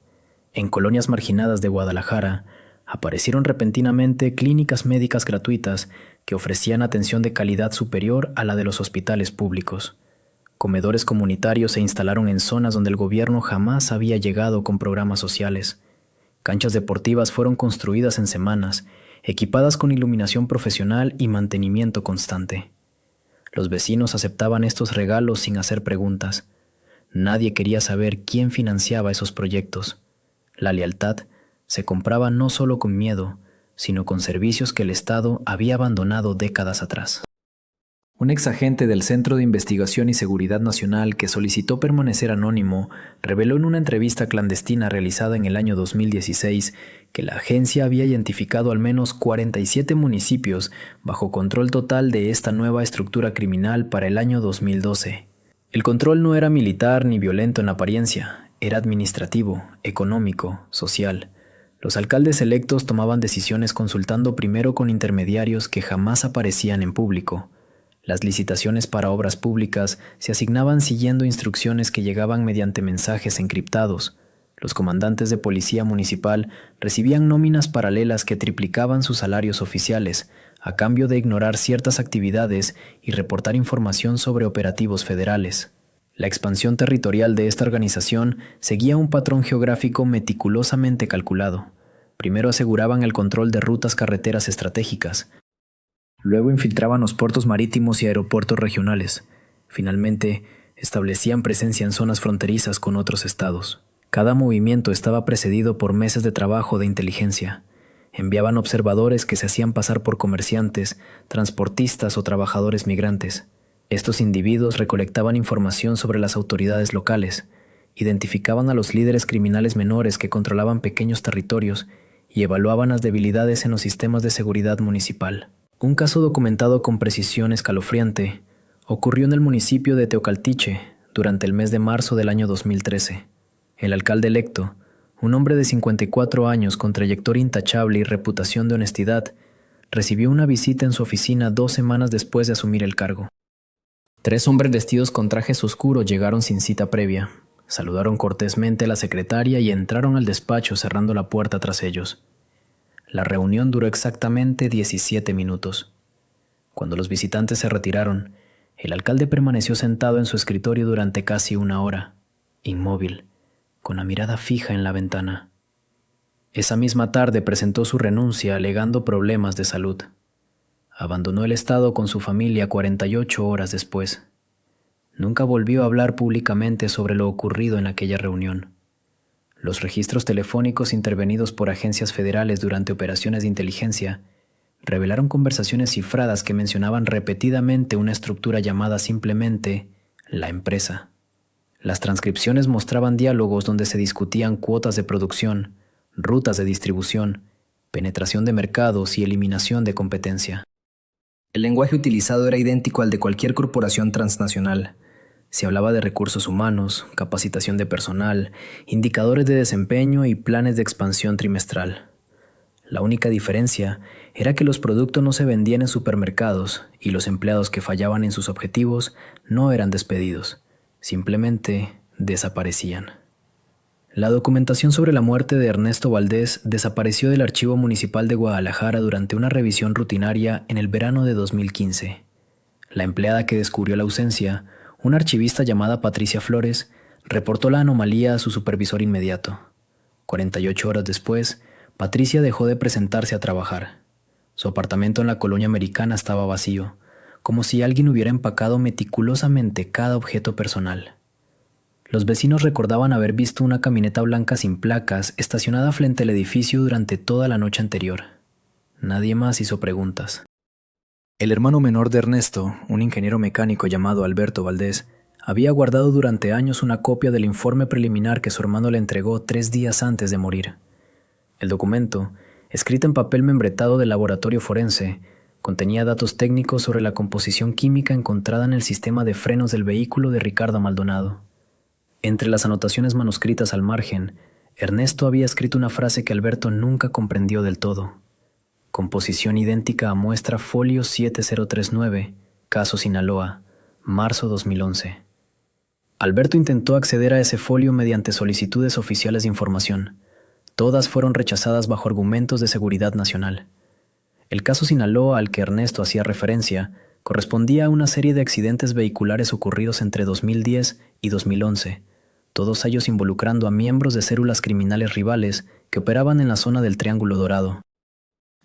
En colonias marginadas de Guadalajara, aparecieron repentinamente clínicas médicas gratuitas que ofrecían atención de calidad superior a la de los hospitales públicos. Comedores comunitarios se instalaron en zonas donde el gobierno jamás había llegado con programas sociales. Canchas deportivas fueron construidas en semanas, equipadas con iluminación profesional y mantenimiento constante. Los vecinos aceptaban estos regalos sin hacer preguntas. Nadie quería saber quién financiaba esos proyectos. La lealtad se compraba no solo con miedo, sino con servicios que el Estado había abandonado décadas atrás. Un exagente del Centro de Investigación y Seguridad Nacional que solicitó permanecer anónimo reveló en una entrevista clandestina realizada en el año 2016 que la agencia había identificado al menos 47 municipios bajo control total de esta nueva estructura criminal para el año 2012. El control no era militar ni violento en apariencia, era administrativo, económico, social. Los alcaldes electos tomaban decisiones consultando primero con intermediarios que jamás aparecían en público. Las licitaciones para obras públicas se asignaban siguiendo instrucciones que llegaban mediante mensajes encriptados. Los comandantes de policía municipal recibían nóminas paralelas que triplicaban sus salarios oficiales, a cambio de ignorar ciertas actividades y reportar información sobre operativos federales. La expansión territorial de esta organización seguía un patrón geográfico meticulosamente calculado. Primero aseguraban el control de rutas carreteras estratégicas. Luego infiltraban los puertos marítimos y aeropuertos regionales. Finalmente, establecían presencia en zonas fronterizas con otros estados. Cada movimiento estaba precedido por meses de trabajo de inteligencia. Enviaban observadores que se hacían pasar por comerciantes, transportistas o trabajadores migrantes. Estos individuos recolectaban información sobre las autoridades locales, identificaban a los líderes criminales menores que controlaban pequeños territorios y evaluaban las debilidades en los sistemas de seguridad municipal. Un caso documentado con precisión escalofriante ocurrió en el municipio de Teocaltiche durante el mes de marzo del año 2013. El alcalde electo, un hombre de 54 años con trayectoria intachable y reputación de honestidad, recibió una visita en su oficina 2 semanas después de asumir el cargo. 3 hombres vestidos con trajes oscuros llegaron sin cita previa, saludaron cortésmente a la secretaria y entraron al despacho cerrando la puerta tras ellos. La reunión duró exactamente 17 minutos. Cuando los visitantes se retiraron, el alcalde permaneció sentado en su escritorio durante casi 1 hora, inmóvil, con la mirada fija en la ventana. Esa misma tarde presentó su renuncia alegando problemas de salud. Abandonó el estado con su familia 48 horas después. Nunca volvió a hablar públicamente sobre lo ocurrido en aquella reunión. Los registros telefónicos intervenidos por agencias federales durante operaciones de inteligencia revelaron conversaciones cifradas que mencionaban repetidamente una estructura llamada simplemente la empresa. Las transcripciones mostraban diálogos donde se discutían cuotas de producción, rutas de distribución, penetración de mercados y eliminación de competencia. El lenguaje utilizado era idéntico al de cualquier corporación transnacional. Se hablaba de recursos humanos, capacitación de personal, indicadores de desempeño y planes de expansión trimestral. La única diferencia era que los productos no se vendían en supermercados y los empleados que fallaban en sus objetivos no eran despedidos, simplemente desaparecían. La documentación sobre la muerte de Ernesto Valdés desapareció del Archivo Municipal de Guadalajara durante una revisión rutinaria en el verano de 2015. La empleada que descubrió la ausencia, una archivista llamada Patricia Flores, reportó la anomalía a su supervisor inmediato. 48 horas después, Patricia dejó de presentarse a trabajar. Su apartamento en la colonia americana estaba vacío, como si alguien hubiera empacado meticulosamente cada objeto personal. Los vecinos recordaban haber visto una camioneta blanca sin placas estacionada frente al edificio durante toda la noche anterior. Nadie más hizo preguntas. El hermano menor de Ernesto, un ingeniero mecánico llamado Alberto Valdés, había guardado durante años una copia del informe preliminar que su hermano le entregó 3 días antes de morir. El documento, escrito en papel membretado del laboratorio forense, contenía datos técnicos sobre la composición química encontrada en el sistema de frenos del vehículo de Ricardo Maldonado. Entre las anotaciones manuscritas al margen, Ernesto había escrito una frase que Alberto nunca comprendió del todo. Composición idéntica a muestra folio 7039, caso Sinaloa, marzo 2011. Alberto intentó acceder a ese folio mediante solicitudes oficiales de información. Todas fueron rechazadas bajo argumentos de seguridad nacional. El caso Sinaloa al que Ernesto hacía referencia correspondía a una serie de accidentes vehiculares ocurridos entre 2010 y 2011, todos ellos involucrando a miembros de células criminales rivales que operaban en la zona del Triángulo Dorado.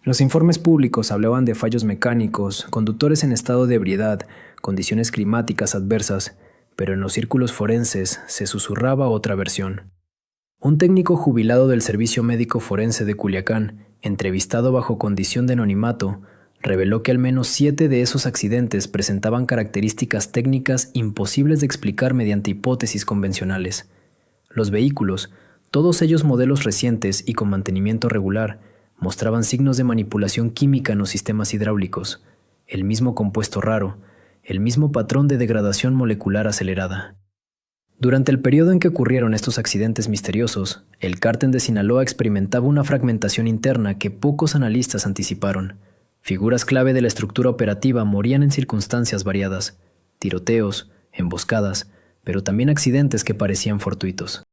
Los informes públicos hablaban de fallos mecánicos, conductores en estado de ebriedad, condiciones climáticas adversas, pero en los círculos forenses se susurraba otra versión. Un técnico jubilado del Servicio Médico Forense de Culiacán, entrevistado bajo condición de anonimato, reveló que al menos 7 de esos accidentes presentaban características técnicas imposibles de explicar mediante hipótesis convencionales. Los vehículos, todos ellos modelos recientes y con mantenimiento regular, mostraban signos de manipulación química en los sistemas hidráulicos, el mismo compuesto raro, el mismo patrón de degradación molecular acelerada. Durante el periodo en que ocurrieron estos accidentes misteriosos, el cártel de Sinaloa experimentaba una fragmentación interna que pocos analistas anticiparon. Figuras clave de la estructura operativa morían en circunstancias variadas, tiroteos, emboscadas, pero también accidentes que parecían fortuitos.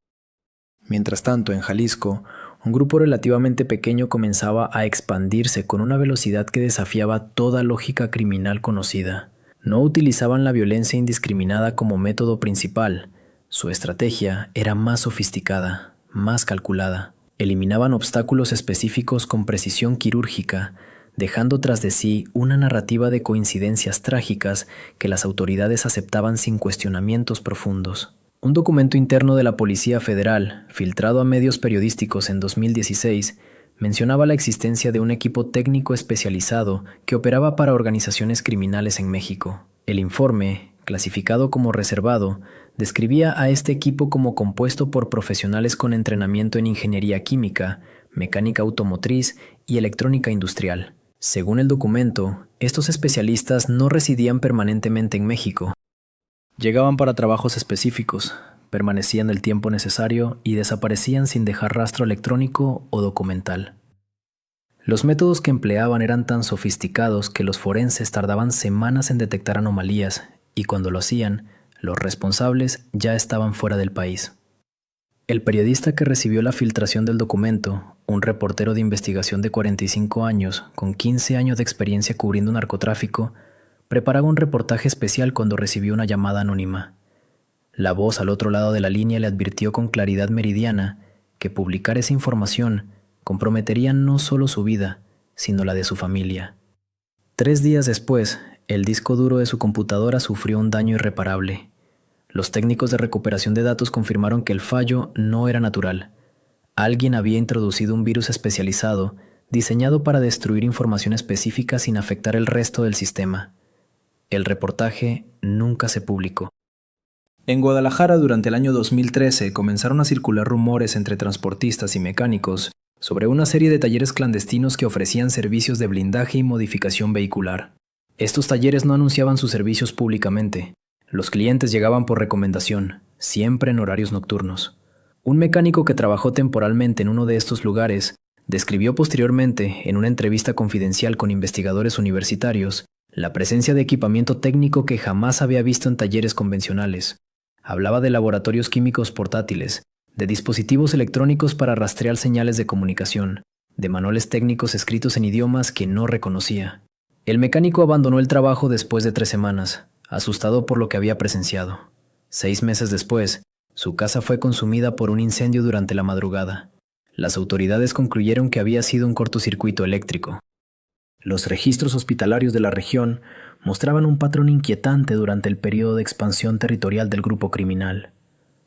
Mientras tanto, en Jalisco, un grupo relativamente pequeño comenzaba a expandirse con una velocidad que desafiaba toda lógica criminal conocida. No utilizaban la violencia indiscriminada como método principal. Su estrategia era más sofisticada, más calculada. Eliminaban obstáculos específicos con precisión quirúrgica, dejando tras de sí una narrativa de coincidencias trágicas que las autoridades aceptaban sin cuestionamientos profundos. Un documento interno de la Policía Federal, filtrado a medios periodísticos en 2016, mencionaba la existencia de un equipo técnico especializado que operaba para organizaciones criminales en México. El informe, clasificado como reservado, describía a este equipo como compuesto por profesionales con entrenamiento en ingeniería química, mecánica automotriz y electrónica industrial. Según el documento, estos especialistas no residían permanentemente en México. Llegaban para trabajos específicos, permanecían el tiempo necesario y desaparecían sin dejar rastro electrónico o documental. Los métodos que empleaban eran tan sofisticados que los forenses tardaban semanas en detectar anomalías y cuando lo hacían, los responsables ya estaban fuera del país. El periodista que recibió la filtración del documento, un reportero de investigación de 45 años con 15 años de experiencia cubriendo narcotráfico, preparaba un reportaje especial cuando recibió una llamada anónima. La voz al otro lado de la línea le advirtió con claridad meridiana que publicar esa información comprometería no solo su vida, sino la de su familia. 3 días después, el disco duro de su computadora sufrió un daño irreparable. Los técnicos de recuperación de datos confirmaron que el fallo no era natural. Alguien había introducido un virus especializado diseñado para destruir información específica sin afectar el resto del sistema. El reportaje nunca se publicó. En Guadalajara, durante el año 2013, comenzaron a circular rumores entre transportistas y mecánicos sobre una serie de talleres clandestinos que ofrecían servicios de blindaje y modificación vehicular. Estos talleres no anunciaban sus servicios públicamente. Los clientes llegaban por recomendación, siempre en horarios nocturnos. Un mecánico que trabajó temporalmente en uno de estos lugares describió posteriormente, en una entrevista confidencial con investigadores universitarios, la presencia de equipamiento técnico que jamás había visto en talleres convencionales. Hablaba de laboratorios químicos portátiles, de dispositivos electrónicos para rastrear señales de comunicación, de manuales técnicos escritos en idiomas que no reconocía. El mecánico abandonó el trabajo después de 3 semanas, asustado por lo que había presenciado. 6 meses después, su casa fue consumida por un incendio durante la madrugada. Las autoridades concluyeron que había sido un cortocircuito eléctrico. Los registros hospitalarios de la región mostraban un patrón inquietante durante el periodo de expansión territorial del grupo criminal.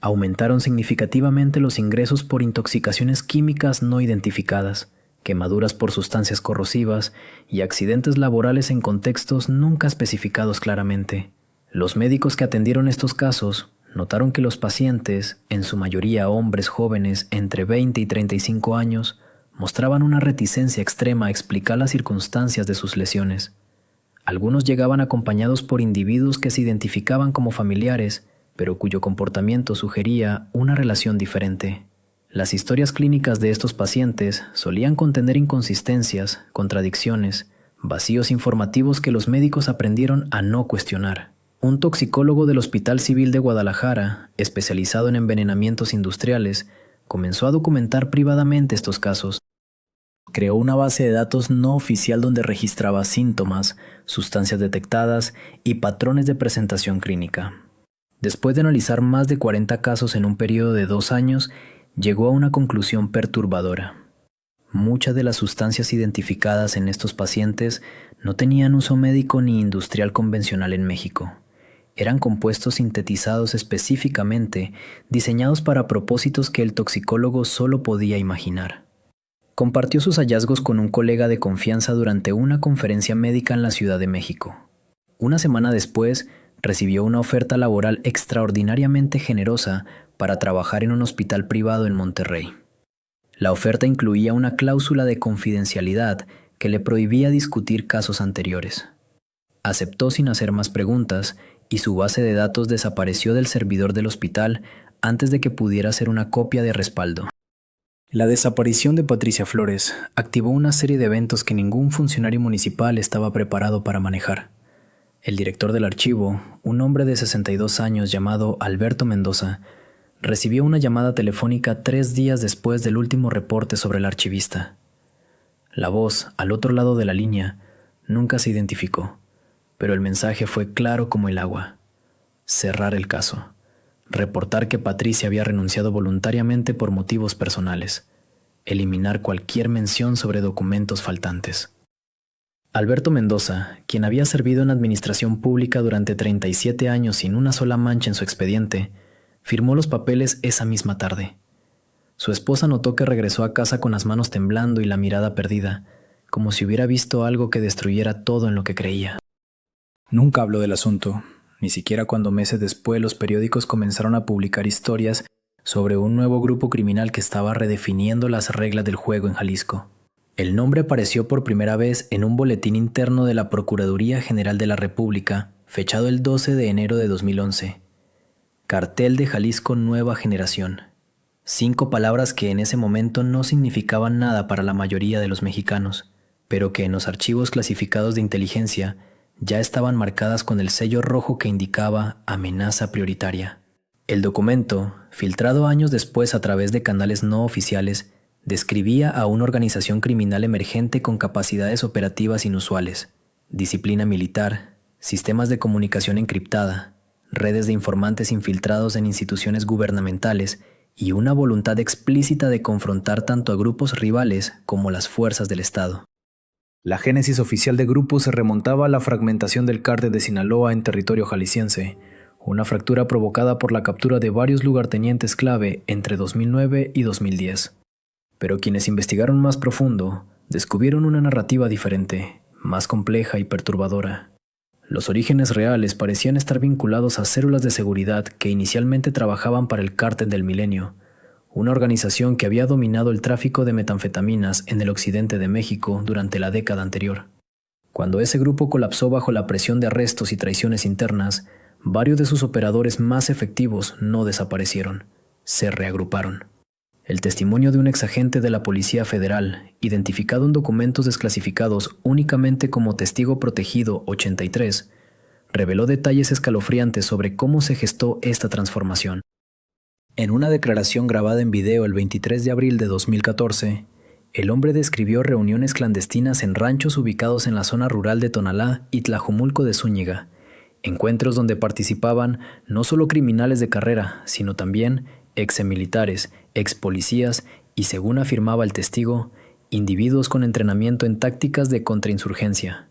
Aumentaron significativamente los ingresos por intoxicaciones químicas no identificadas, quemaduras por sustancias corrosivas y accidentes laborales en contextos nunca especificados claramente. Los médicos que atendieron estos casos notaron que los pacientes, en su mayoría hombres jóvenes entre 20 y 35 años, mostraban una reticencia extrema a explicar las circunstancias de sus lesiones. Algunos llegaban acompañados por individuos que se identificaban como familiares, pero cuyo comportamiento sugería una relación diferente. Las historias clínicas de estos pacientes solían contener inconsistencias, contradicciones, vacíos informativos que los médicos aprendieron a no cuestionar. Un toxicólogo del Hospital Civil de Guadalajara, especializado en envenenamientos industriales, comenzó a documentar privadamente estos casos. Creó una base de datos no oficial donde registraba síntomas, sustancias detectadas y patrones de presentación clínica. Después de analizar más de 40 casos en un periodo de 2 años, llegó a una conclusión perturbadora. Muchas de las sustancias identificadas en estos pacientes no tenían uso médico ni industrial convencional en México. Eran compuestos sintetizados específicamente, diseñados para propósitos que el toxicólogo solo podía imaginar. Compartió sus hallazgos con un colega de confianza durante una conferencia médica en la Ciudad de México. Una semana después, recibió una oferta laboral extraordinariamente generosa para trabajar en un hospital privado en Monterrey. La oferta incluía una cláusula de confidencialidad que le prohibía discutir casos anteriores. Aceptó sin hacer más preguntas y su base de datos desapareció del servidor del hospital antes de que pudiera hacer una copia de respaldo. La desaparición de Patricia Flores activó una serie de eventos que ningún funcionario municipal estaba preparado para manejar. El director del archivo, un hombre de 62 años llamado Alberto Mendoza, recibió una llamada telefónica 3 días después del último reporte sobre el archivista. La voz, al otro lado de la línea, nunca se identificó, pero el mensaje fue claro como el agua. Cerrar el caso. Reportar que Patricia había renunciado voluntariamente por motivos personales. Eliminar cualquier mención sobre documentos faltantes. Alberto Mendoza, quien había servido en administración pública durante 37 años sin una sola mancha en su expediente, firmó los papeles esa misma tarde. Su esposa notó que regresó a casa con las manos temblando y la mirada perdida, como si hubiera visto algo que destruyera todo en lo que creía. Nunca habló del asunto, ni siquiera cuando meses después los periódicos comenzaron a publicar historias sobre un nuevo grupo criminal que estaba redefiniendo las reglas del juego en Jalisco. El nombre apareció por primera vez en un boletín interno de la Procuraduría General de la República, fechado el 12 de enero de 2011. Cartel de Jalisco Nueva Generación. 5 palabras que en ese momento no significaban nada para la mayoría de los mexicanos, pero que en los archivos clasificados de inteligencia ya estaban marcadas con el sello rojo que indicaba amenaza prioritaria. El documento, filtrado años después a través de canales no oficiales, describía a una organización criminal emergente con capacidades operativas inusuales, disciplina militar, sistemas de comunicación encriptada, redes de informantes infiltrados en instituciones gubernamentales y una voluntad explícita de confrontar tanto a grupos rivales como las fuerzas del Estado. La génesis oficial del grupo se remontaba a la fragmentación del cártel de Sinaloa en territorio jalisciense, una fractura provocada por la captura de varios lugartenientes clave entre 2009 y 2010. Pero quienes investigaron más profundo descubrieron una narrativa diferente, más compleja y perturbadora. Los orígenes reales parecían estar vinculados a células de seguridad que inicialmente trabajaban para el Cártel del Milenio, una organización que había dominado el tráfico de metanfetaminas en el occidente de México durante la década anterior. Cuando ese grupo colapsó bajo la presión de arrestos y traiciones internas, varios de sus operadores más efectivos no desaparecieron, se reagruparon. El testimonio de un exagente de la Policía Federal, identificado en documentos desclasificados únicamente como Testigo Protegido 83, reveló detalles escalofriantes sobre cómo se gestó esta transformación. En una declaración grabada en video el 23 de abril de 2014, el hombre describió reuniones clandestinas en ranchos ubicados en la zona rural de Tonalá y Tlajomulco de Zúñiga, encuentros donde participaban no solo criminales de carrera, sino también exmilitares, expolicías y, según afirmaba el testigo, individuos con entrenamiento en tácticas de contrainsurgencia.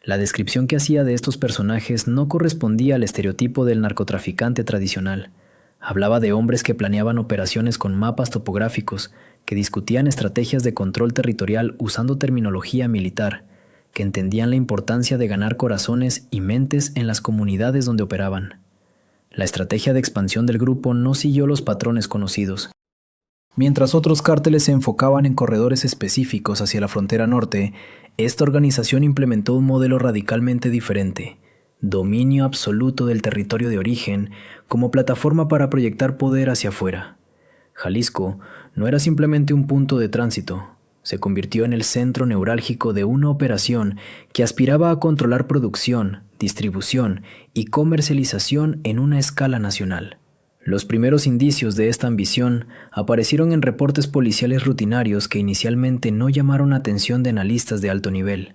La descripción que hacía de estos personajes no correspondía al estereotipo del narcotraficante tradicional. Hablaba de hombres que planeaban operaciones con mapas topográficos, que discutían estrategias de control territorial usando terminología militar, que entendían la importancia de ganar corazones y mentes en las comunidades donde operaban. La estrategia de expansión del grupo no siguió los patrones conocidos. Mientras otros cárteles se enfocaban en corredores específicos hacia la frontera norte, esta organización implementó un modelo radicalmente diferente: dominio absoluto del territorio de origen como plataforma para proyectar poder hacia afuera. Jalisco no era simplemente un punto de tránsito, se convirtió en el centro neurálgico de una operación que aspiraba a controlar producción, distribución y comercialización en una escala nacional. Los primeros indicios de esta ambición aparecieron en reportes policiales rutinarios que inicialmente no llamaron atención de analistas de alto nivel.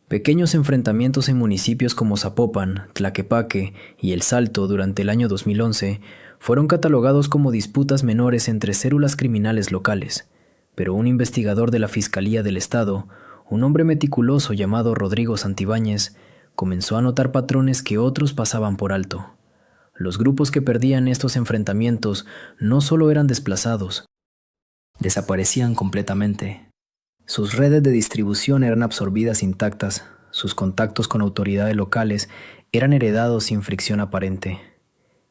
Pequeños enfrentamientos en municipios como Zapopan, Tlaquepaque y El Salto durante el año 2011 fueron catalogados como disputas menores entre células criminales locales, pero un investigador de la Fiscalía del Estado, un hombre meticuloso llamado Rodrigo Santibáñez, comenzó a notar patrones que otros pasaban por alto. Los grupos que perdían estos enfrentamientos no solo eran desplazados, desaparecían completamente. Sus redes de distribución eran absorbidas intactas, sus contactos con autoridades locales eran heredados sin fricción aparente.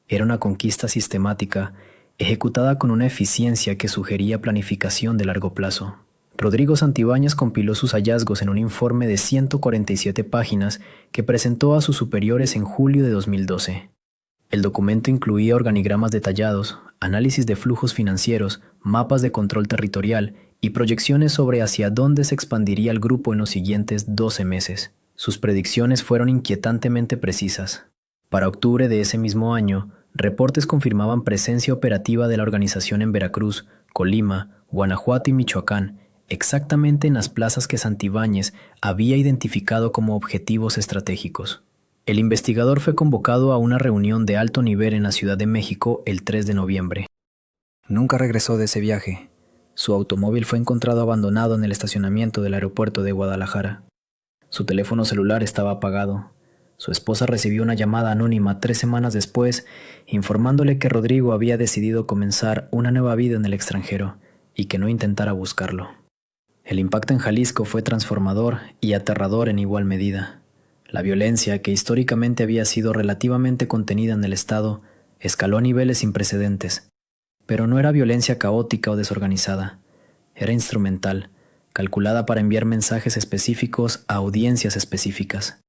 Era una conquista sistemática, ejecutada con una eficiencia que sugería planificación de largo plazo. Rodrigo Santibáñez compiló sus hallazgos en un informe de 147 páginas que presentó a sus superiores en julio de 2012. El documento incluía organigramas detallados, análisis de flujos financieros, mapas de control territorial y proyecciones sobre hacia dónde se expandiría el grupo en los siguientes 12 meses. Sus predicciones fueron inquietantemente precisas. Para octubre de ese mismo año, reportes confirmaban presencia operativa de la organización en Veracruz, Colima, Guanajuato y Michoacán, exactamente en las plazas que Santibáñez había identificado como objetivos estratégicos. El investigador fue convocado a una reunión de alto nivel en la Ciudad de México el 3 de noviembre. Nunca regresó de ese viaje. Su automóvil fue encontrado abandonado en el estacionamiento del aeropuerto de Guadalajara. Su teléfono celular estaba apagado. Su esposa recibió una llamada anónima 3 semanas después, informándole que Rodrigo había decidido comenzar una nueva vida en el extranjero y que no intentara buscarlo. El impacto en Jalisco fue transformador y aterrador en igual medida. La violencia, que históricamente había sido relativamente contenida en el estado, escaló a niveles sin precedentes. Pero no era violencia caótica o desorganizada. Era instrumental, calculada para enviar mensajes específicos a audiencias específicas.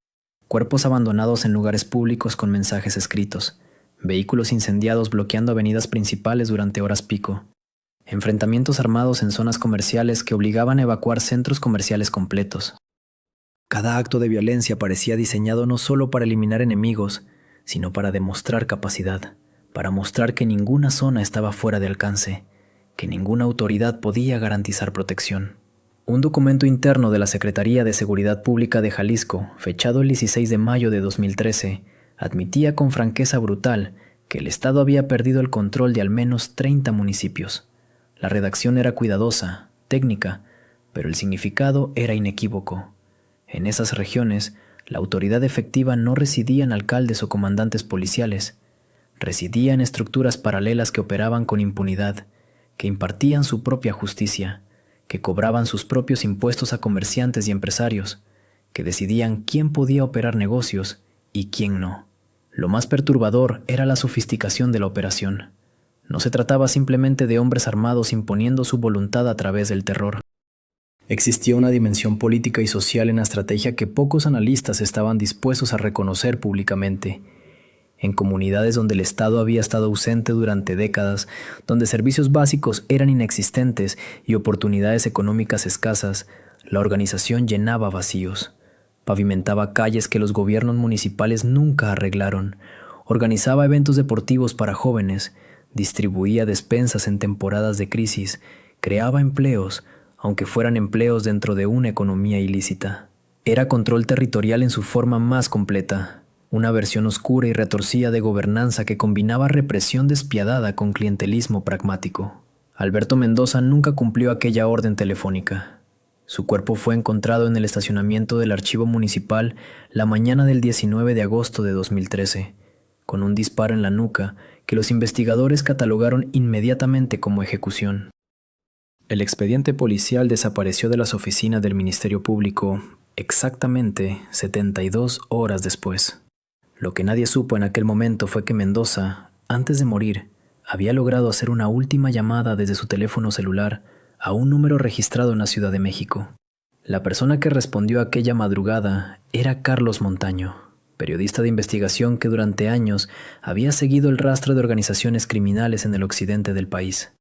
Cuerpos abandonados en lugares públicos con mensajes escritos, vehículos incendiados bloqueando avenidas principales durante horas pico, enfrentamientos armados en zonas comerciales que obligaban a evacuar centros comerciales completos. Cada acto de violencia parecía diseñado no solo para eliminar enemigos, sino para demostrar capacidad, para mostrar que ninguna zona estaba fuera de alcance, que ninguna autoridad podía garantizar protección. Un documento interno de la Secretaría de Seguridad Pública de Jalisco, fechado el 16 de mayo de 2013, admitía con franqueza brutal que el Estado había perdido el control de al menos 30 municipios. La redacción era cuidadosa, técnica, pero el significado era inequívoco. En esas regiones, la autoridad efectiva no residía en alcaldes o comandantes policiales, residía en estructuras paralelas que operaban con impunidad, que impartían su propia justicia, que cobraban sus propios impuestos a comerciantes y empresarios, que decidían quién podía operar negocios y quién no. Lo más perturbador era la sofisticación de la operación. No se trataba simplemente de hombres armados imponiendo su voluntad a través del terror. Existía una dimensión política y social en la estrategia que pocos analistas estaban dispuestos a reconocer públicamente. En comunidades donde el Estado había estado ausente durante décadas, donde servicios básicos eran inexistentes y oportunidades económicas escasas, la organización llenaba vacíos, pavimentaba calles que los gobiernos municipales nunca arreglaron, organizaba eventos deportivos para jóvenes, distribuía despensas en temporadas de crisis, creaba empleos, aunque fueran empleos dentro de una economía ilícita. Era control territorial en su forma más completa, una versión oscura y retorcida de gobernanza que combinaba represión despiadada con clientelismo pragmático. Alberto Mendoza nunca cumplió aquella orden telefónica. Su cuerpo fue encontrado en el estacionamiento del archivo municipal la mañana del 19 de agosto de 2013, con un disparo en la nuca que los investigadores catalogaron inmediatamente como ejecución. El expediente policial desapareció de las oficinas del Ministerio Público exactamente 72 horas después. Lo que nadie supo en aquel momento fue que Mendoza, antes de morir, había logrado hacer una última llamada desde su teléfono celular a un número registrado en la Ciudad de México. La persona que respondió aquella madrugada era Carlos Montaño, periodista de investigación que durante años había seguido el rastro de organizaciones criminales en el occidente del país.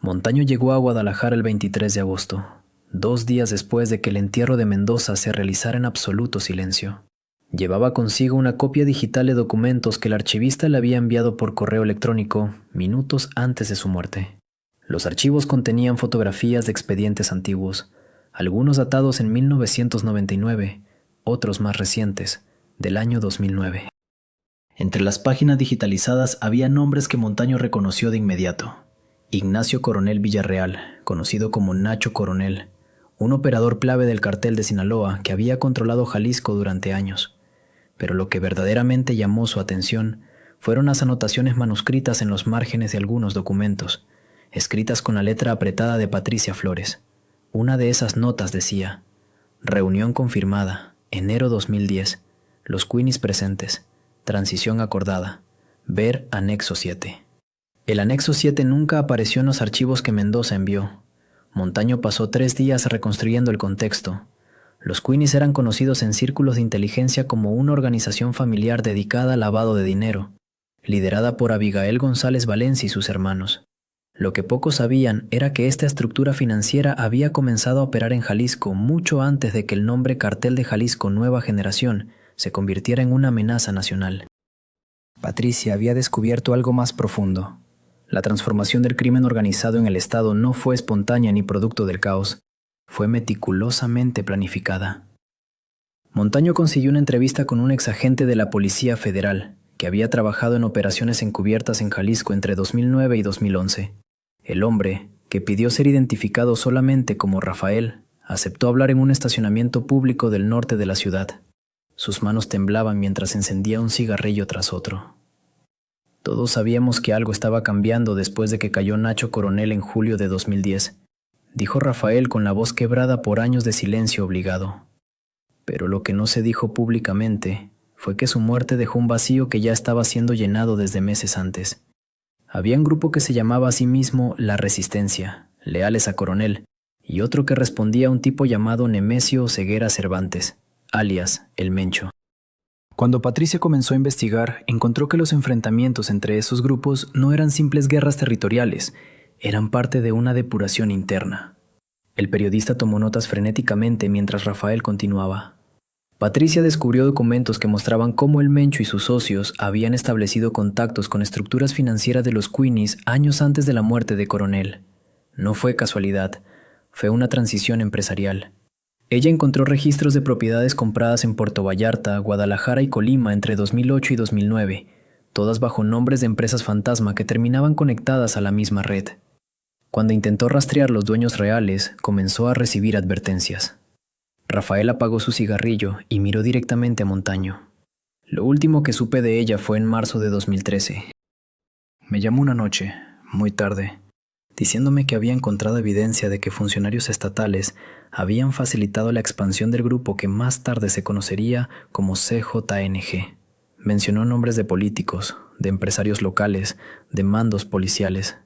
Montaño llegó a Guadalajara el 23 de agosto, 2 días después de que el entierro de Mendoza se realizara en absoluto silencio. Llevaba consigo una copia digital de documentos que el archivista le había enviado por correo electrónico minutos antes de su muerte. Los archivos contenían fotografías de expedientes antiguos, algunos datados en 1999, otros más recientes, del año 2009. Entre las páginas digitalizadas había nombres que Montaño reconoció de inmediato. Ignacio Coronel Villarreal, conocido como Nacho Coronel, un operador clave del cartel de Sinaloa que había controlado Jalisco durante años. Pero lo que verdaderamente llamó su atención fueron las anotaciones manuscritas en los márgenes de algunos documentos, escritas con la letra apretada de Patricia Flores. Una de esas notas decía: reunión confirmada, enero 2010, los Queenies presentes, transición acordada, ver anexo 7. El anexo 7 nunca apareció en los archivos que Mendoza envió. Montaño pasó 3 días reconstruyendo el contexto. Los Queenies eran conocidos en círculos de inteligencia como una organización familiar dedicada al lavado de dinero, liderada por Abigail González Valencia y sus hermanos. Lo que pocos sabían era que esta estructura financiera había comenzado a operar en Jalisco mucho antes de que el nombre Cartel de Jalisco Nueva Generación se convirtiera en una amenaza nacional. Patricia había descubierto algo más profundo. La transformación del crimen organizado en el Estado no fue espontánea ni producto del caos. Fue meticulosamente planificada. Montaño consiguió una entrevista con un exagente de la Policía Federal, que había trabajado en operaciones encubiertas en Jalisco entre 2009 y 2011. El hombre, que pidió ser identificado solamente como Rafael, aceptó hablar en un estacionamiento público del norte de la ciudad. Sus manos temblaban mientras encendía un cigarrillo tras otro. Todos sabíamos que algo estaba cambiando después de que cayó Nacho Coronel en julio de 2010. Dijo Rafael con la voz quebrada por años de silencio obligado. Pero lo que no se dijo públicamente fue que su muerte dejó un vacío que ya estaba siendo llenado desde meses antes. Había un grupo que se llamaba a sí mismo La Resistencia, leales a Coronel, y otro que respondía a un tipo llamado Nemesio Ceguera Cervantes, alias El Mencho. Cuando Patricia comenzó a investigar, encontró que los enfrentamientos entre esos grupos no eran simples guerras territoriales, eran parte de una depuración interna. El periodista tomó notas frenéticamente mientras Rafael continuaba. Patricia descubrió documentos que mostraban cómo el Mencho y sus socios habían establecido contactos con estructuras financieras de los Queenies años antes de la muerte de Coronel. No fue casualidad, fue una transición empresarial. Ella encontró registros de propiedades compradas en Puerto Vallarta, Guadalajara y Colima entre 2008 y 2009, todas bajo nombres de empresas fantasma que terminaban conectadas a la misma red. Cuando intentó rastrear los dueños reales, comenzó a recibir advertencias. Rafael apagó su cigarrillo y miró directamente a Montaño. Lo último que supe de ella fue en marzo de 2013. Me llamó una noche, muy tarde, diciéndome que había encontrado evidencia de que funcionarios estatales habían facilitado la expansión del grupo que más tarde se conocería como CJNG. Mencionó nombres de políticos, de empresarios locales, de mandos policiales.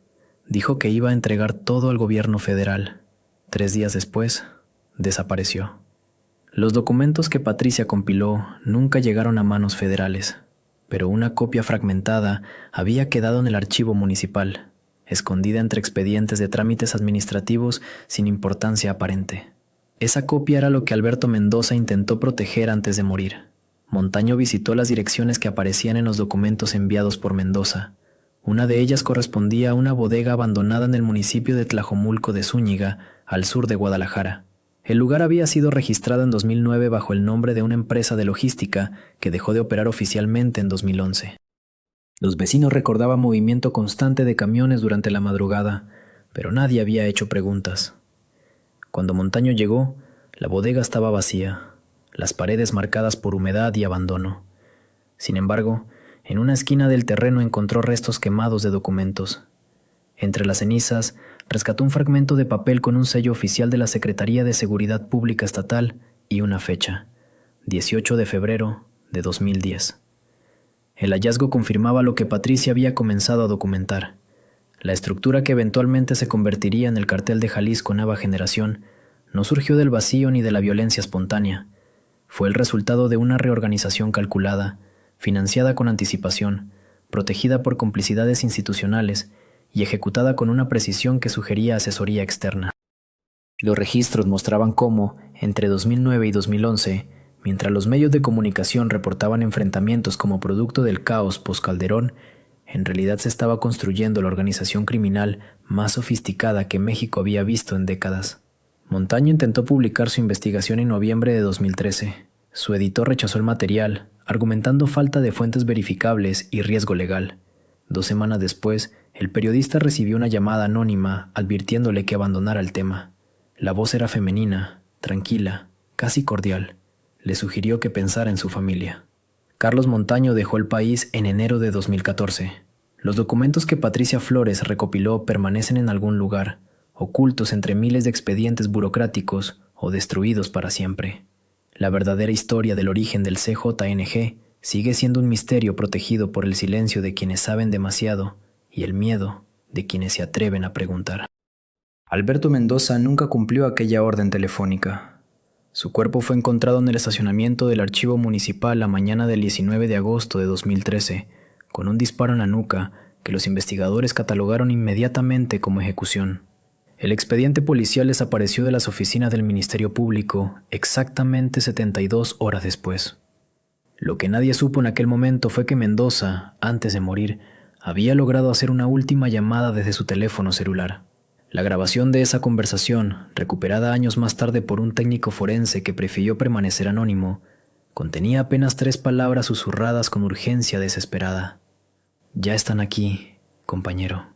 Dijo que iba a entregar todo al gobierno federal. 3 días después, desapareció. Los documentos que Patricia compiló nunca llegaron a manos federales, pero una copia fragmentada había quedado en el archivo municipal, escondida entre expedientes de trámites administrativos sin importancia aparente. Esa copia era lo que Alberto Mendoza intentó proteger antes de morir. Montaño visitó las direcciones que aparecían en los documentos enviados por Mendoza. Una de ellas correspondía a una bodega abandonada en el municipio de Tlajomulco de Zúñiga, al sur de Guadalajara. El lugar había sido registrado en 2009 bajo el nombre de una empresa de logística que dejó de operar oficialmente en 2011. Los vecinos recordaban movimiento constante de camiones durante la madrugada, pero nadie había hecho preguntas. Cuando Montaño llegó, la bodega estaba vacía, las paredes marcadas por humedad y abandono. Sin embargo, en una esquina del terreno encontró restos quemados de documentos. Entre las cenizas, rescató un fragmento de papel con un sello oficial de la Secretaría de Seguridad Pública Estatal y una fecha, 18 de febrero de 2010. El hallazgo confirmaba lo que Patricia había comenzado a documentar. La estructura que eventualmente se convertiría en el Cartel de Jalisco Nueva Generación no surgió del vacío ni de la violencia espontánea. Fue el resultado de una reorganización calculada, financiada con anticipación, protegida por complicidades institucionales y ejecutada con una precisión que sugería asesoría externa. Los registros mostraban cómo, entre 2009 y 2011, mientras los medios de comunicación reportaban enfrentamientos como producto del caos post-Calderón, en realidad se estaba construyendo la organización criminal más sofisticada que México había visto en décadas. Montaño intentó publicar su investigación en noviembre de 2013. Su editor rechazó el material, argumentando falta de fuentes verificables y riesgo legal. 2 semanas después, el periodista recibió una llamada anónima advirtiéndole que abandonara el tema. La voz era femenina, tranquila, casi cordial. Le sugirió que pensara en su familia. Carlos Montaño dejó el país en enero de 2014. Los documentos que Patricia Flores recopiló permanecen en algún lugar, ocultos entre miles de expedientes burocráticos o destruidos para siempre. La verdadera historia del origen del CJNG sigue siendo un misterio protegido por el silencio de quienes saben demasiado y el miedo de quienes se atreven a preguntar. Alberto Mendoza nunca cumplió aquella orden telefónica. Su cuerpo fue encontrado en el estacionamiento del archivo municipal la mañana del 19 de agosto de 2013, con un disparo en la nuca que los investigadores catalogaron inmediatamente como ejecución. El expediente policial desapareció de las oficinas del Ministerio Público exactamente 72 horas después. Lo que nadie supo en aquel momento fue que Mendoza, antes de morir, había logrado hacer una última llamada desde su teléfono celular. La grabación de esa conversación, recuperada años más tarde por un técnico forense que prefirió permanecer anónimo, contenía apenas 3 palabras susurradas con urgencia desesperada. Ya están aquí, compañero.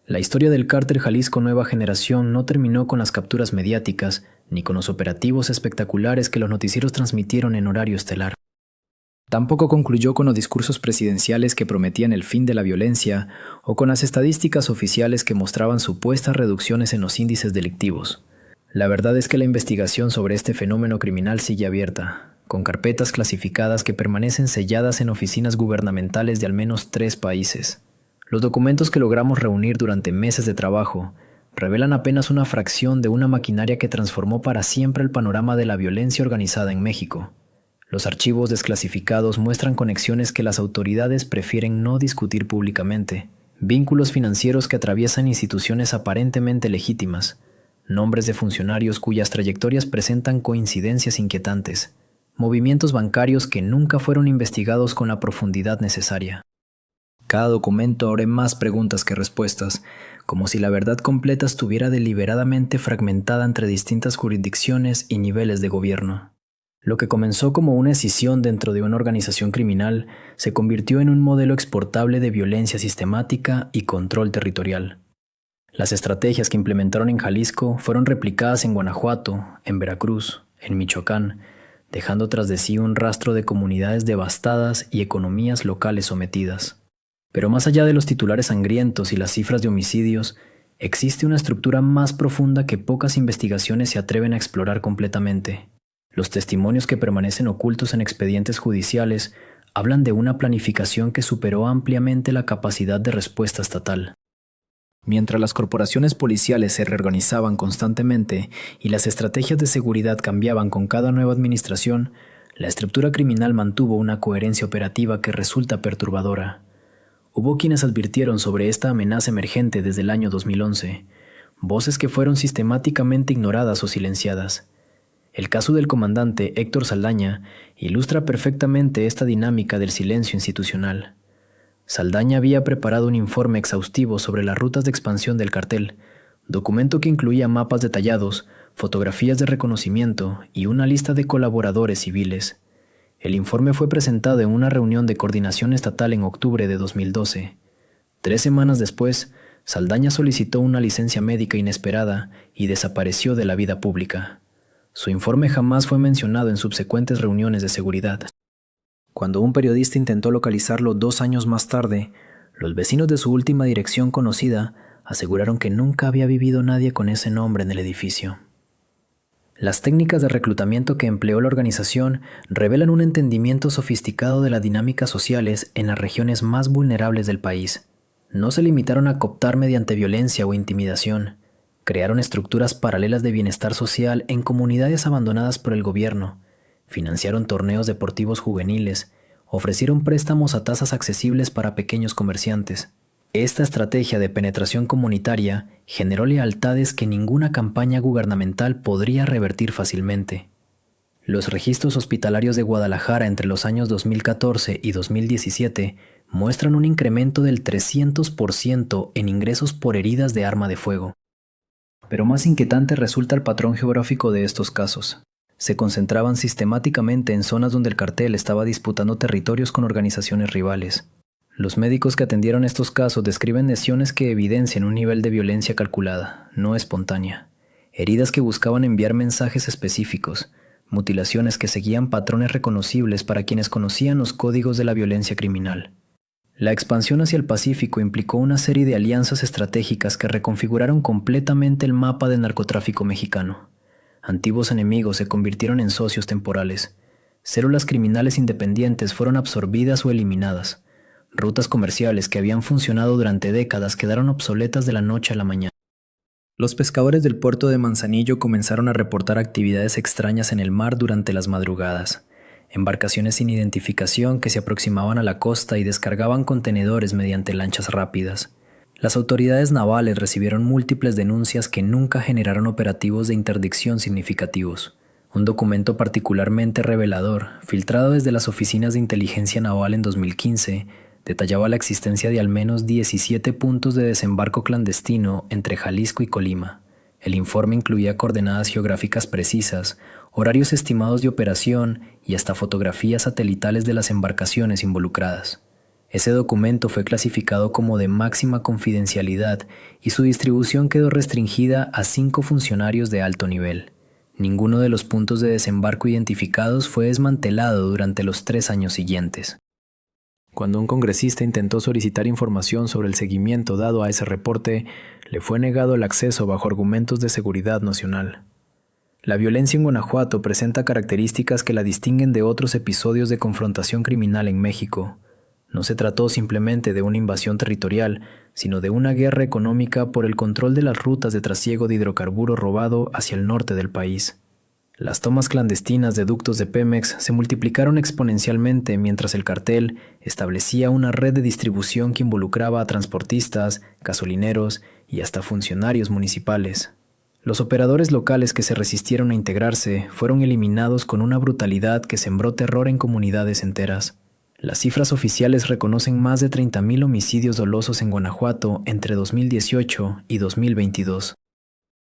La historia del Cártel Jalisco Nueva Generación no terminó con las capturas mediáticas ni con los operativos espectaculares que los noticieros transmitieron en horario estelar. Tampoco concluyó con los discursos presidenciales que prometían el fin de la violencia o con las estadísticas oficiales que mostraban supuestas reducciones en los índices delictivos. La verdad es que la investigación sobre este fenómeno criminal sigue abierta, con carpetas clasificadas que permanecen selladas en oficinas gubernamentales de al menos 3 países. Los documentos que logramos reunir durante meses de trabajo revelan apenas una fracción de una maquinaria que transformó para siempre el panorama de la violencia organizada en México. Los archivos desclasificados muestran conexiones que las autoridades prefieren no discutir públicamente, vínculos financieros que atraviesan instituciones aparentemente legítimas, nombres de funcionarios cuyas trayectorias presentan coincidencias inquietantes, movimientos bancarios que nunca fueron investigados con la profundidad necesaria. Cada documento abre más preguntas que respuestas, como si la verdad completa estuviera deliberadamente fragmentada entre distintas jurisdicciones y niveles de gobierno. Lo que comenzó como una escisión dentro de una organización criminal se convirtió en un modelo exportable de violencia sistemática y control territorial. Las estrategias que implementaron en Jalisco fueron replicadas en Guanajuato, en Veracruz, en Michoacán, dejando tras de sí un rastro de comunidades devastadas y economías locales sometidas. Pero más allá de los titulares sangrientos y las cifras de homicidios, existe una estructura más profunda que pocas investigaciones se atreven a explorar completamente. Los testimonios que permanecen ocultos en expedientes judiciales hablan de una planificación que superó ampliamente la capacidad de respuesta estatal. Mientras las corporaciones policiales se reorganizaban constantemente y las estrategias de seguridad cambiaban con cada nueva administración, la estructura criminal mantuvo una coherencia operativa que resulta perturbadora. Hubo quienes advirtieron sobre esta amenaza emergente desde el año 2011, voces que fueron sistemáticamente ignoradas o silenciadas. El caso del comandante Héctor Saldaña ilustra perfectamente esta dinámica del silencio institucional. Saldaña había preparado un informe exhaustivo sobre las rutas de expansión del cartel, documento que incluía mapas detallados, fotografías de reconocimiento y una lista de colaboradores civiles. El informe fue presentado en una reunión de coordinación estatal en octubre de 2012. 3 semanas después, Saldaña solicitó una licencia médica inesperada y desapareció de la vida pública. Su informe jamás fue mencionado en subsecuentes reuniones de seguridad. Cuando un periodista intentó localizarlo 2 años más tarde, los vecinos de su última dirección conocida aseguraron que nunca había vivido nadie con ese nombre en el edificio. Las técnicas de reclutamiento que empleó la organización revelan un entendimiento sofisticado de las dinámicas sociales en las regiones más vulnerables del país. No se limitaron a cooptar mediante violencia o intimidación. Crearon estructuras paralelas de bienestar social en comunidades abandonadas por el gobierno. Financiaron torneos deportivos juveniles. Ofrecieron préstamos a tasas accesibles para pequeños comerciantes. Esta estrategia de penetración comunitaria generó lealtades que ninguna campaña gubernamental podría revertir fácilmente. Los registros hospitalarios de Guadalajara entre los años 2014 y 2017 muestran un incremento del 300% en ingresos por heridas de arma de fuego. Pero más inquietante resulta el patrón geográfico de estos casos. Se concentraban sistemáticamente en zonas donde el cartel estaba disputando territorios con organizaciones rivales. Los médicos que atendieron estos casos describen lesiones que evidencian un nivel de violencia calculada, no espontánea. Heridas que buscaban enviar mensajes específicos, mutilaciones que seguían patrones reconocibles para quienes conocían los códigos de la violencia criminal. La expansión hacia el Pacífico implicó una serie de alianzas estratégicas que reconfiguraron completamente el mapa del narcotráfico mexicano. Antiguos enemigos se convirtieron en socios temporales. Células criminales independientes fueron absorbidas o eliminadas. Rutas comerciales que habían funcionado durante décadas quedaron obsoletas de la noche a la mañana. Los pescadores del puerto de Manzanillo comenzaron a reportar actividades extrañas en el mar durante las madrugadas. Embarcaciones sin identificación que se aproximaban a la costa y descargaban contenedores mediante lanchas rápidas. Las autoridades navales recibieron múltiples denuncias que nunca generaron operativos de interdicción significativos. Un documento particularmente revelador, filtrado desde las oficinas de inteligencia naval en 2015, detallaba la existencia de al menos 17 puntos de desembarco clandestino entre Jalisco y Colima. El informe incluía coordenadas geográficas precisas, horarios estimados de operación y hasta fotografías satelitales de las embarcaciones involucradas. Ese documento fue clasificado como de máxima confidencialidad y su distribución quedó restringida a 5 funcionarios de alto nivel. Ninguno de los puntos de desembarco identificados fue desmantelado durante los 3 años siguientes. Cuando un congresista intentó solicitar información sobre el seguimiento dado a ese reporte, le fue negado el acceso bajo argumentos de seguridad nacional. La violencia en Guanajuato presenta características que la distinguen de otros episodios de confrontación criminal en México. No se trató simplemente de una invasión territorial, sino de una guerra económica por el control de las rutas de trasiego de hidrocarburo robado hacia el norte del país. Las tomas clandestinas de ductos de Pemex se multiplicaron exponencialmente mientras el cartel establecía una red de distribución que involucraba a transportistas, gasolineros y hasta funcionarios municipales. Los operadores locales que se resistieron a integrarse fueron eliminados con una brutalidad que sembró terror en comunidades enteras. Las cifras oficiales reconocen más de 30,000 homicidios dolosos en Guanajuato entre 2018 y 2022.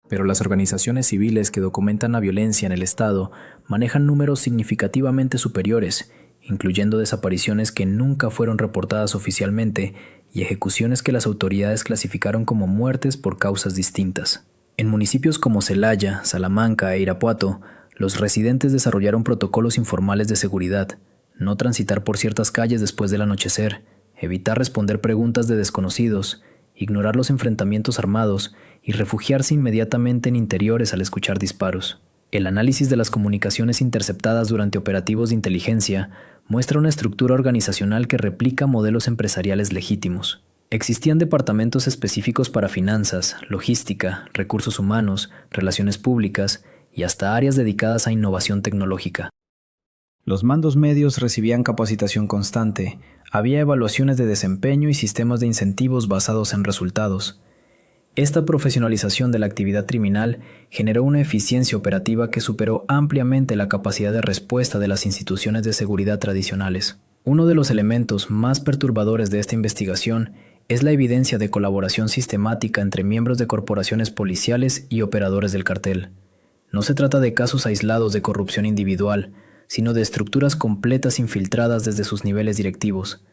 Pero las organizaciones civiles que documentan la violencia en el Estado manejan números significativamente superiores, incluyendo desapariciones que nunca fueron reportadas oficialmente y ejecuciones que las autoridades clasificaron como muertes por causas distintas. En municipios como Celaya, Salamanca e Irapuato, los residentes desarrollaron protocolos informales de seguridad: no transitar por ciertas calles después del anochecer, evitar responder preguntas de desconocidos, ignorar los enfrentamientos armados y refugiarse inmediatamente en interiores al escuchar disparos. El análisis de las comunicaciones interceptadas durante operativos de inteligencia muestra una estructura organizacional que replica modelos empresariales legítimos. Existían departamentos específicos para finanzas, logística, recursos humanos, relaciones públicas y hasta áreas dedicadas a innovación tecnológica. Los mandos medios recibían capacitación constante, había evaluaciones de desempeño y sistemas de incentivos basados en resultados. Esta profesionalización de la actividad criminal generó una eficiencia operativa que superó ampliamente la capacidad de respuesta de las instituciones de seguridad tradicionales. Uno de los elementos más perturbadores de esta investigación es la evidencia de colaboración sistemática entre miembros de corporaciones policiales y operadores del cartel. No se trata de casos aislados de corrupción individual, sino de estructuras completas infiltradas desde sus niveles directivos.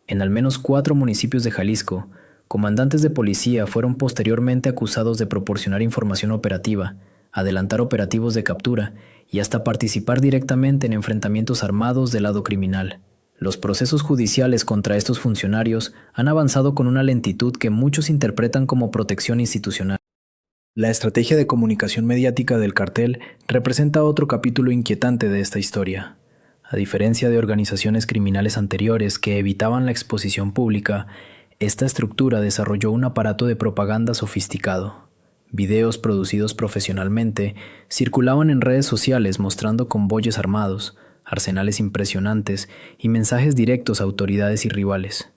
En al menos 4 municipios de Jalisco, comandantes de policía fueron posteriormente acusados de proporcionar información operativa, adelantar operativos de captura y hasta participar directamente en enfrentamientos armados del lado criminal. Los procesos judiciales contra estos funcionarios han avanzado con una lentitud que muchos interpretan como protección institucional. La estrategia de comunicación mediática del cartel representa otro capítulo inquietante de esta historia. A diferencia de organizaciones criminales anteriores que evitaban la exposición pública, Esta estructura desarrolló un aparato de propaganda sofisticado. Videos producidos profesionalmente circulaban en redes sociales mostrando convoyes armados, arsenales impresionantes y mensajes directos a autoridades y rivales.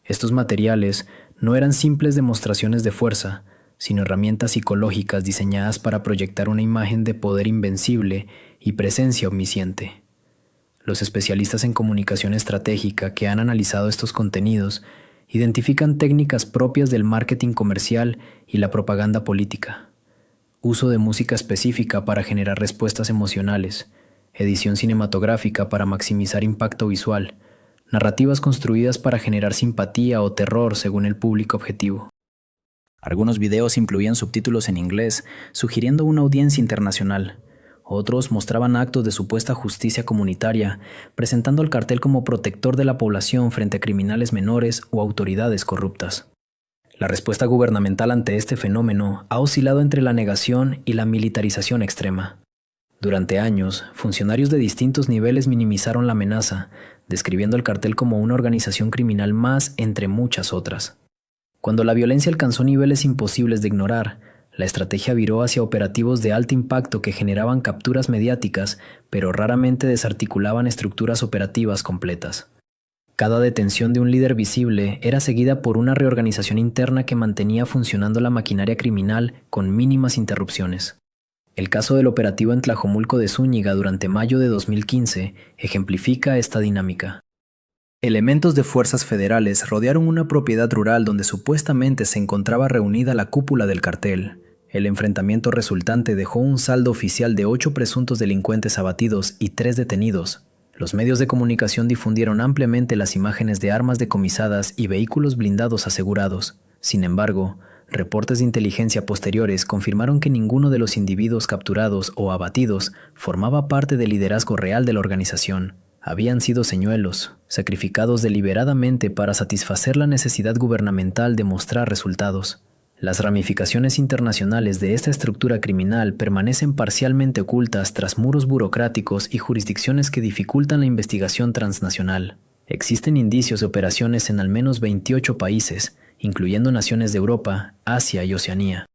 Estos materiales no eran simples demostraciones de fuerza, sino herramientas psicológicas diseñadas para proyectar una imagen de poder invencible y presencia omnisciente. Los especialistas en comunicación estratégica que han analizado estos contenidos identifican técnicas propias del marketing comercial y la propaganda política. Uso de música específica para generar respuestas emocionales, edición cinematográfica para maximizar impacto visual, narrativas construidas para generar simpatía o terror según el público objetivo. Algunos videos incluían subtítulos en inglés, sugiriendo una audiencia internacional. Otros mostraban actos de supuesta justicia comunitaria, presentando al cartel como protector de la población frente a criminales menores o autoridades corruptas. La respuesta gubernamental ante este fenómeno ha oscilado entre la negación y la militarización extrema. Durante años, funcionarios de distintos niveles minimizaron la amenaza, describiendo al cartel como una organización criminal más entre muchas otras. Cuando la violencia alcanzó niveles imposibles de ignorar, la estrategia viró hacia operativos de alto impacto que generaban capturas mediáticas, pero raramente desarticulaban estructuras operativas completas. Cada detención de un líder visible era seguida por una reorganización interna que mantenía funcionando la maquinaria criminal con mínimas interrupciones. El caso del operativo en Tlajomulco de Zúñiga durante mayo de 2015 ejemplifica esta dinámica. Elementos de fuerzas federales rodearon una propiedad rural donde supuestamente se encontraba reunida la cúpula del cartel. El enfrentamiento resultante dejó un saldo oficial de 8 presuntos delincuentes abatidos y 3 detenidos. Los medios de comunicación difundieron ampliamente las imágenes de armas decomisadas y vehículos blindados asegurados. Sin embargo, reportes de inteligencia posteriores confirmaron que ninguno de los individuos capturados o abatidos formaba parte del liderazgo real de la organización. Habían sido señuelos, sacrificados deliberadamente para satisfacer la necesidad gubernamental de mostrar resultados. Las ramificaciones internacionales de esta estructura criminal permanecen parcialmente ocultas tras muros burocráticos y jurisdicciones que dificultan la investigación transnacional. Existen indicios de operaciones en al menos 28 países, incluyendo naciones de Europa, Asia y Oceanía.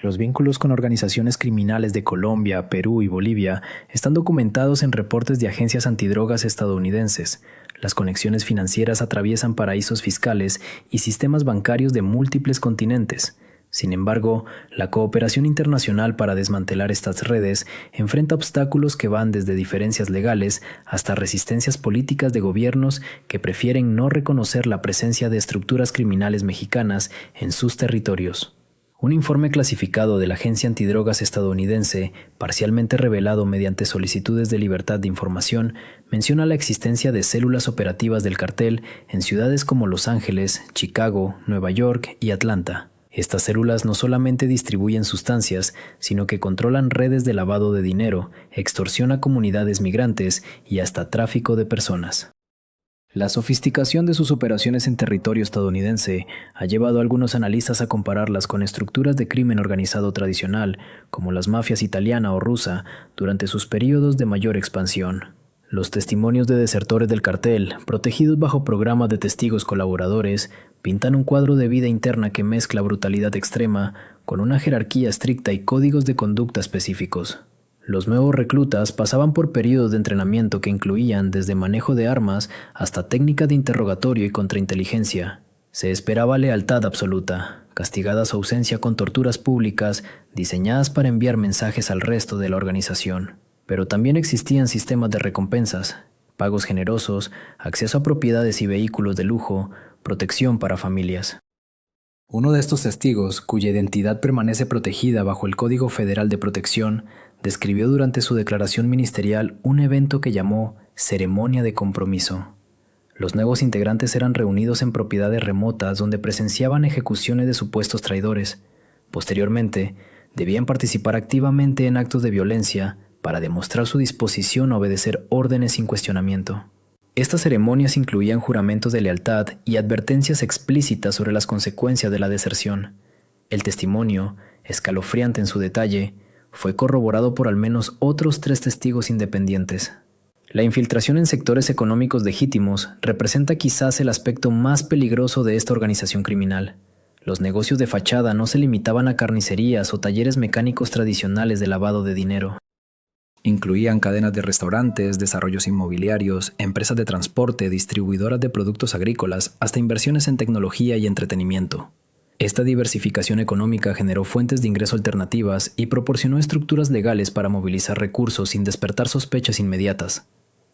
Los vínculos con organizaciones criminales de Colombia, Perú y Bolivia están documentados en reportes de agencias antidrogas estadounidenses. Las conexiones financieras atraviesan paraísos fiscales y sistemas bancarios de múltiples continentes. Sin embargo, la cooperación internacional para desmantelar estas redes enfrenta obstáculos que van desde diferencias legales hasta resistencias políticas de gobiernos que prefieren no reconocer la presencia de estructuras criminales mexicanas en sus territorios. Un informe clasificado de la Agencia Antidrogas estadounidense, parcialmente revelado mediante solicitudes de libertad de información, menciona la existencia de células operativas del cartel en ciudades como Los Ángeles, Chicago, Nueva York y Atlanta. Estas células no solamente distribuyen sustancias, sino que controlan redes de lavado de dinero, extorsión a comunidades migrantes y hasta tráfico de personas. La sofisticación de sus operaciones en territorio estadounidense ha llevado a algunos analistas a compararlas con estructuras de crimen organizado tradicional, como las mafias italiana o rusa, durante sus periodos de mayor expansión. Los testimonios de desertores del cartel, protegidos bajo programas de testigos colaboradores, pintan un cuadro de vida interna que mezcla brutalidad extrema con una jerarquía estricta y códigos de conducta específicos. Los nuevos reclutas pasaban por periodos de entrenamiento que incluían desde manejo de armas hasta técnica de interrogatorio y contrainteligencia. Se esperaba lealtad absoluta, castigada su ausencia con torturas públicas diseñadas para enviar mensajes al resto de la organización. Pero también existían sistemas de recompensas, pagos generosos, acceso a propiedades y vehículos de lujo, protección para familias. Uno de estos testigos, cuya identidad permanece protegida bajo el Código Federal de Protección, describió durante su declaración ministerial un evento que llamó ceremonia de compromiso. Los nuevos integrantes eran reunidos en propiedades remotas donde presenciaban ejecuciones de supuestos traidores. Posteriormente, debían participar activamente en actos de violencia para demostrar su disposición a obedecer órdenes sin cuestionamiento. Estas ceremonias incluían juramentos de lealtad y advertencias explícitas sobre las consecuencias de la deserción. El testimonio, escalofriante en su detalle, fue corroborado por al menos otros 3 testigos independientes. La infiltración en sectores económicos legítimos representa quizás el aspecto más peligroso de esta organización criminal. Los negocios de fachada no se limitaban a carnicerías o talleres mecánicos tradicionales de lavado de dinero. Incluían cadenas de restaurantes, desarrollos inmobiliarios, empresas de transporte, distribuidoras de productos agrícolas, hasta inversiones en tecnología y entretenimiento. Esta diversificación económica generó fuentes de ingreso alternativas y proporcionó estructuras legales para movilizar recursos sin despertar sospechas inmediatas.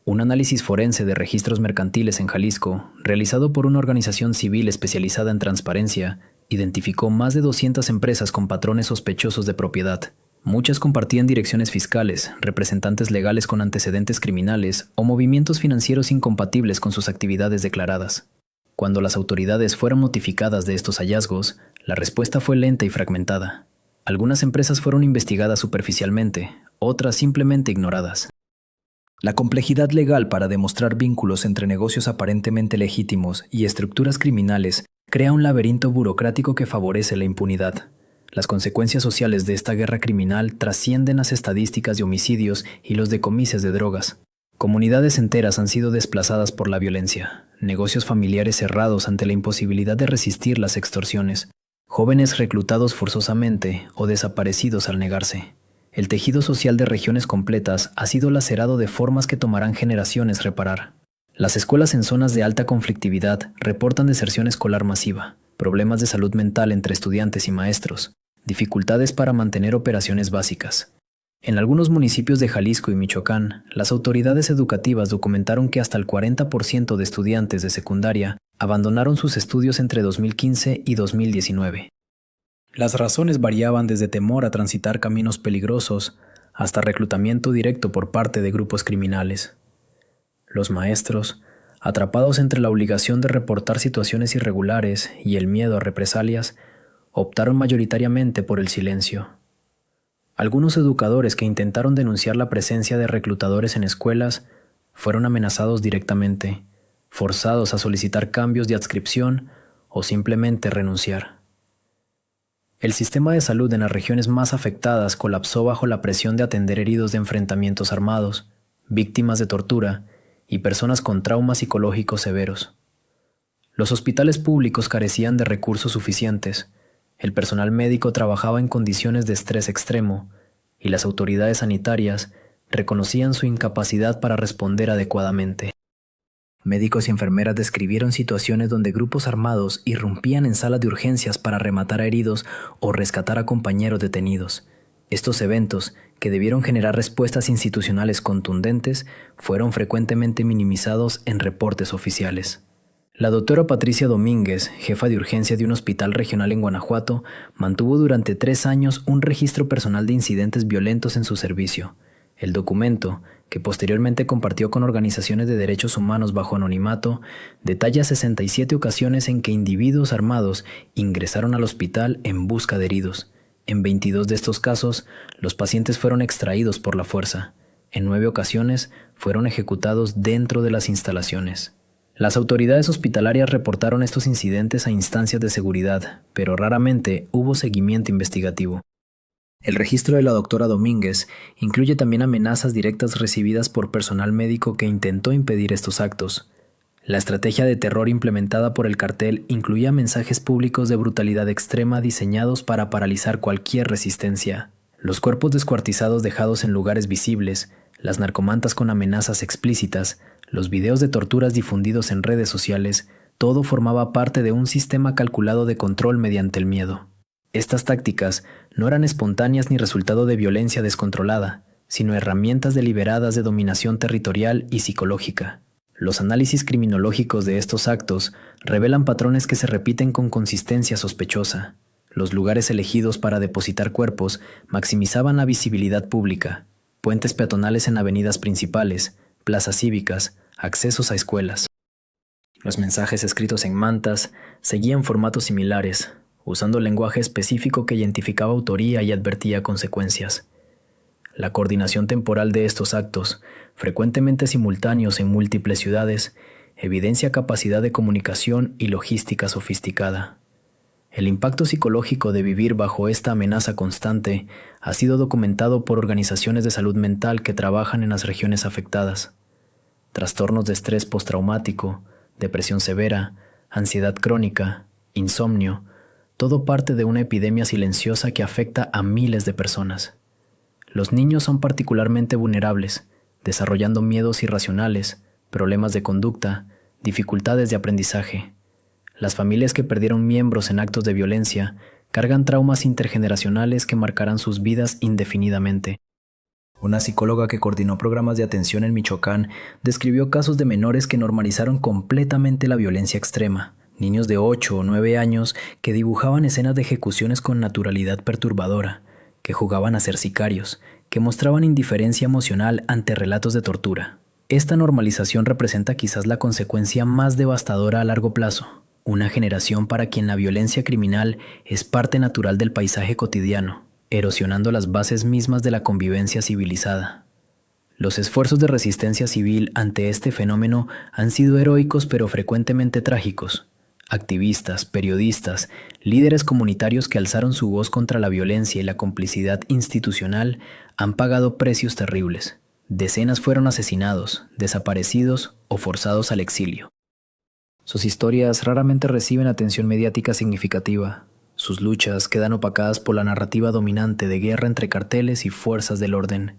Un análisis forense de registros mercantiles en Jalisco, realizado por una organización civil especializada en transparencia, identificó más de 200 empresas con patrones sospechosos de propiedad. Muchas compartían direcciones fiscales, representantes legales con antecedentes criminales o movimientos financieros incompatibles con sus actividades declaradas. Cuando las autoridades fueron notificadas de estos hallazgos, la respuesta fue lenta y fragmentada. Algunas empresas fueron investigadas superficialmente, otras simplemente ignoradas. La complejidad legal para demostrar vínculos entre negocios aparentemente legítimos y estructuras criminales crea un laberinto burocrático que favorece la impunidad. Las consecuencias sociales de esta guerra criminal trascienden las estadísticas de homicidios y los decomisos de drogas. Comunidades enteras han sido desplazadas por la violencia, negocios familiares cerrados ante la imposibilidad de resistir las extorsiones, jóvenes reclutados forzosamente o desaparecidos al negarse. El tejido social de regiones completas ha sido lacerado de formas que tomarán generaciones reparar. Las escuelas en zonas de alta conflictividad reportan deserción escolar masiva, problemas de salud mental entre estudiantes y maestros, dificultades para mantener operaciones básicas. En algunos municipios de Jalisco y Michoacán, las autoridades educativas documentaron que hasta el 40% de estudiantes de secundaria abandonaron sus estudios entre 2015 y 2019. Las razones variaban desde temor a transitar caminos peligrosos hasta reclutamiento directo por parte de grupos criminales. Los maestros, atrapados entre la obligación de reportar situaciones irregulares y el miedo a represalias, optaron mayoritariamente por el silencio. Algunos educadores que intentaron denunciar la presencia de reclutadores en escuelas fueron amenazados directamente, forzados a solicitar cambios de adscripción o simplemente renunciar. El sistema de salud en las regiones más afectadas colapsó bajo la presión de atender heridos de enfrentamientos armados, víctimas de tortura y personas con traumas psicológicos severos. Los hospitales públicos carecían de recursos suficientes, el personal médico trabajaba en condiciones de estrés extremo y las autoridades sanitarias reconocían su incapacidad para responder adecuadamente. Médicos y enfermeras describieron situaciones donde grupos armados irrumpían en salas de urgencias para rematar a heridos o rescatar a compañeros detenidos. Estos eventos, que debieron generar respuestas institucionales contundentes, fueron frecuentemente minimizados en reportes oficiales. La doctora Patricia Domínguez, jefa de urgencia de un hospital regional en Guanajuato, mantuvo durante 3 años un registro personal de incidentes violentos en su servicio. El documento, que posteriormente compartió con organizaciones de derechos humanos bajo anonimato, detalla 67 ocasiones en que individuos armados ingresaron al hospital en busca de heridos. En 22 de estos casos, los pacientes fueron extraídos por la fuerza. En 9 ocasiones, fueron ejecutados dentro de las instalaciones. Las autoridades hospitalarias reportaron estos incidentes a instancias de seguridad, pero raramente hubo seguimiento investigativo. El registro de la doctora Domínguez incluye también amenazas directas recibidas por personal médico que intentó impedir estos actos. La estrategia de terror implementada por el cartel incluía mensajes públicos de brutalidad extrema diseñados para paralizar cualquier resistencia. Los cuerpos descuartizados dejados en lugares visibles, las narcomantas con amenazas explícitas, los videos de torturas difundidos en redes sociales, todo formaba parte de un sistema calculado de control mediante el miedo. Estas tácticas no eran espontáneas ni resultado de violencia descontrolada, sino herramientas deliberadas de dominación territorial y psicológica. Los análisis criminológicos de estos actos revelan patrones que se repiten con consistencia sospechosa. Los lugares elegidos para depositar cuerpos maximizaban la visibilidad pública, puentes peatonales en avenidas principales, plazas cívicas, accesos a escuelas. Los mensajes escritos en mantas seguían formatos similares, usando lenguaje específico que identificaba autoría y advertía consecuencias. La coordinación temporal de estos actos, frecuentemente simultáneos en múltiples ciudades, evidencia capacidad de comunicación y logística sofisticada. El impacto psicológico de vivir bajo esta amenaza constante ha sido documentado por organizaciones de salud mental que trabajan en las regiones afectadas. trastornos de estrés postraumático, depresión severa, ansiedad crónica, insomnio, todo parte de una epidemia silenciosa que afecta a miles de personas. Los niños son particularmente vulnerables, desarrollando miedos irracionales, problemas de conducta, dificultades de aprendizaje. Las familias que perdieron miembros en actos de violencia cargan traumas intergeneracionales que marcarán sus vidas indefinidamente. Una psicóloga que coordinó programas de atención en Michoacán describió casos de menores que normalizaron completamente la violencia extrema. Niños de 8 o 9 años que dibujaban escenas de ejecuciones con naturalidad perturbadora, que jugaban a ser sicarios, que mostraban indiferencia emocional ante relatos de tortura. Esta normalización representa quizás la consecuencia más devastadora a largo plazo. Una generación para quien la violencia criminal es parte natural del paisaje cotidiano, erosionando las bases mismas de la convivencia civilizada. Los esfuerzos de resistencia civil ante este fenómeno han sido heroicos pero frecuentemente trágicos. Activistas, periodistas, líderes comunitarios que alzaron su voz contra la violencia y la complicidad institucional han pagado precios terribles. Decenas fueron asesinados, desaparecidos o forzados al exilio. Sus historias raramente reciben atención mediática significativa. Sus luchas quedan opacadas por la narrativa dominante de guerra entre carteles y fuerzas del orden.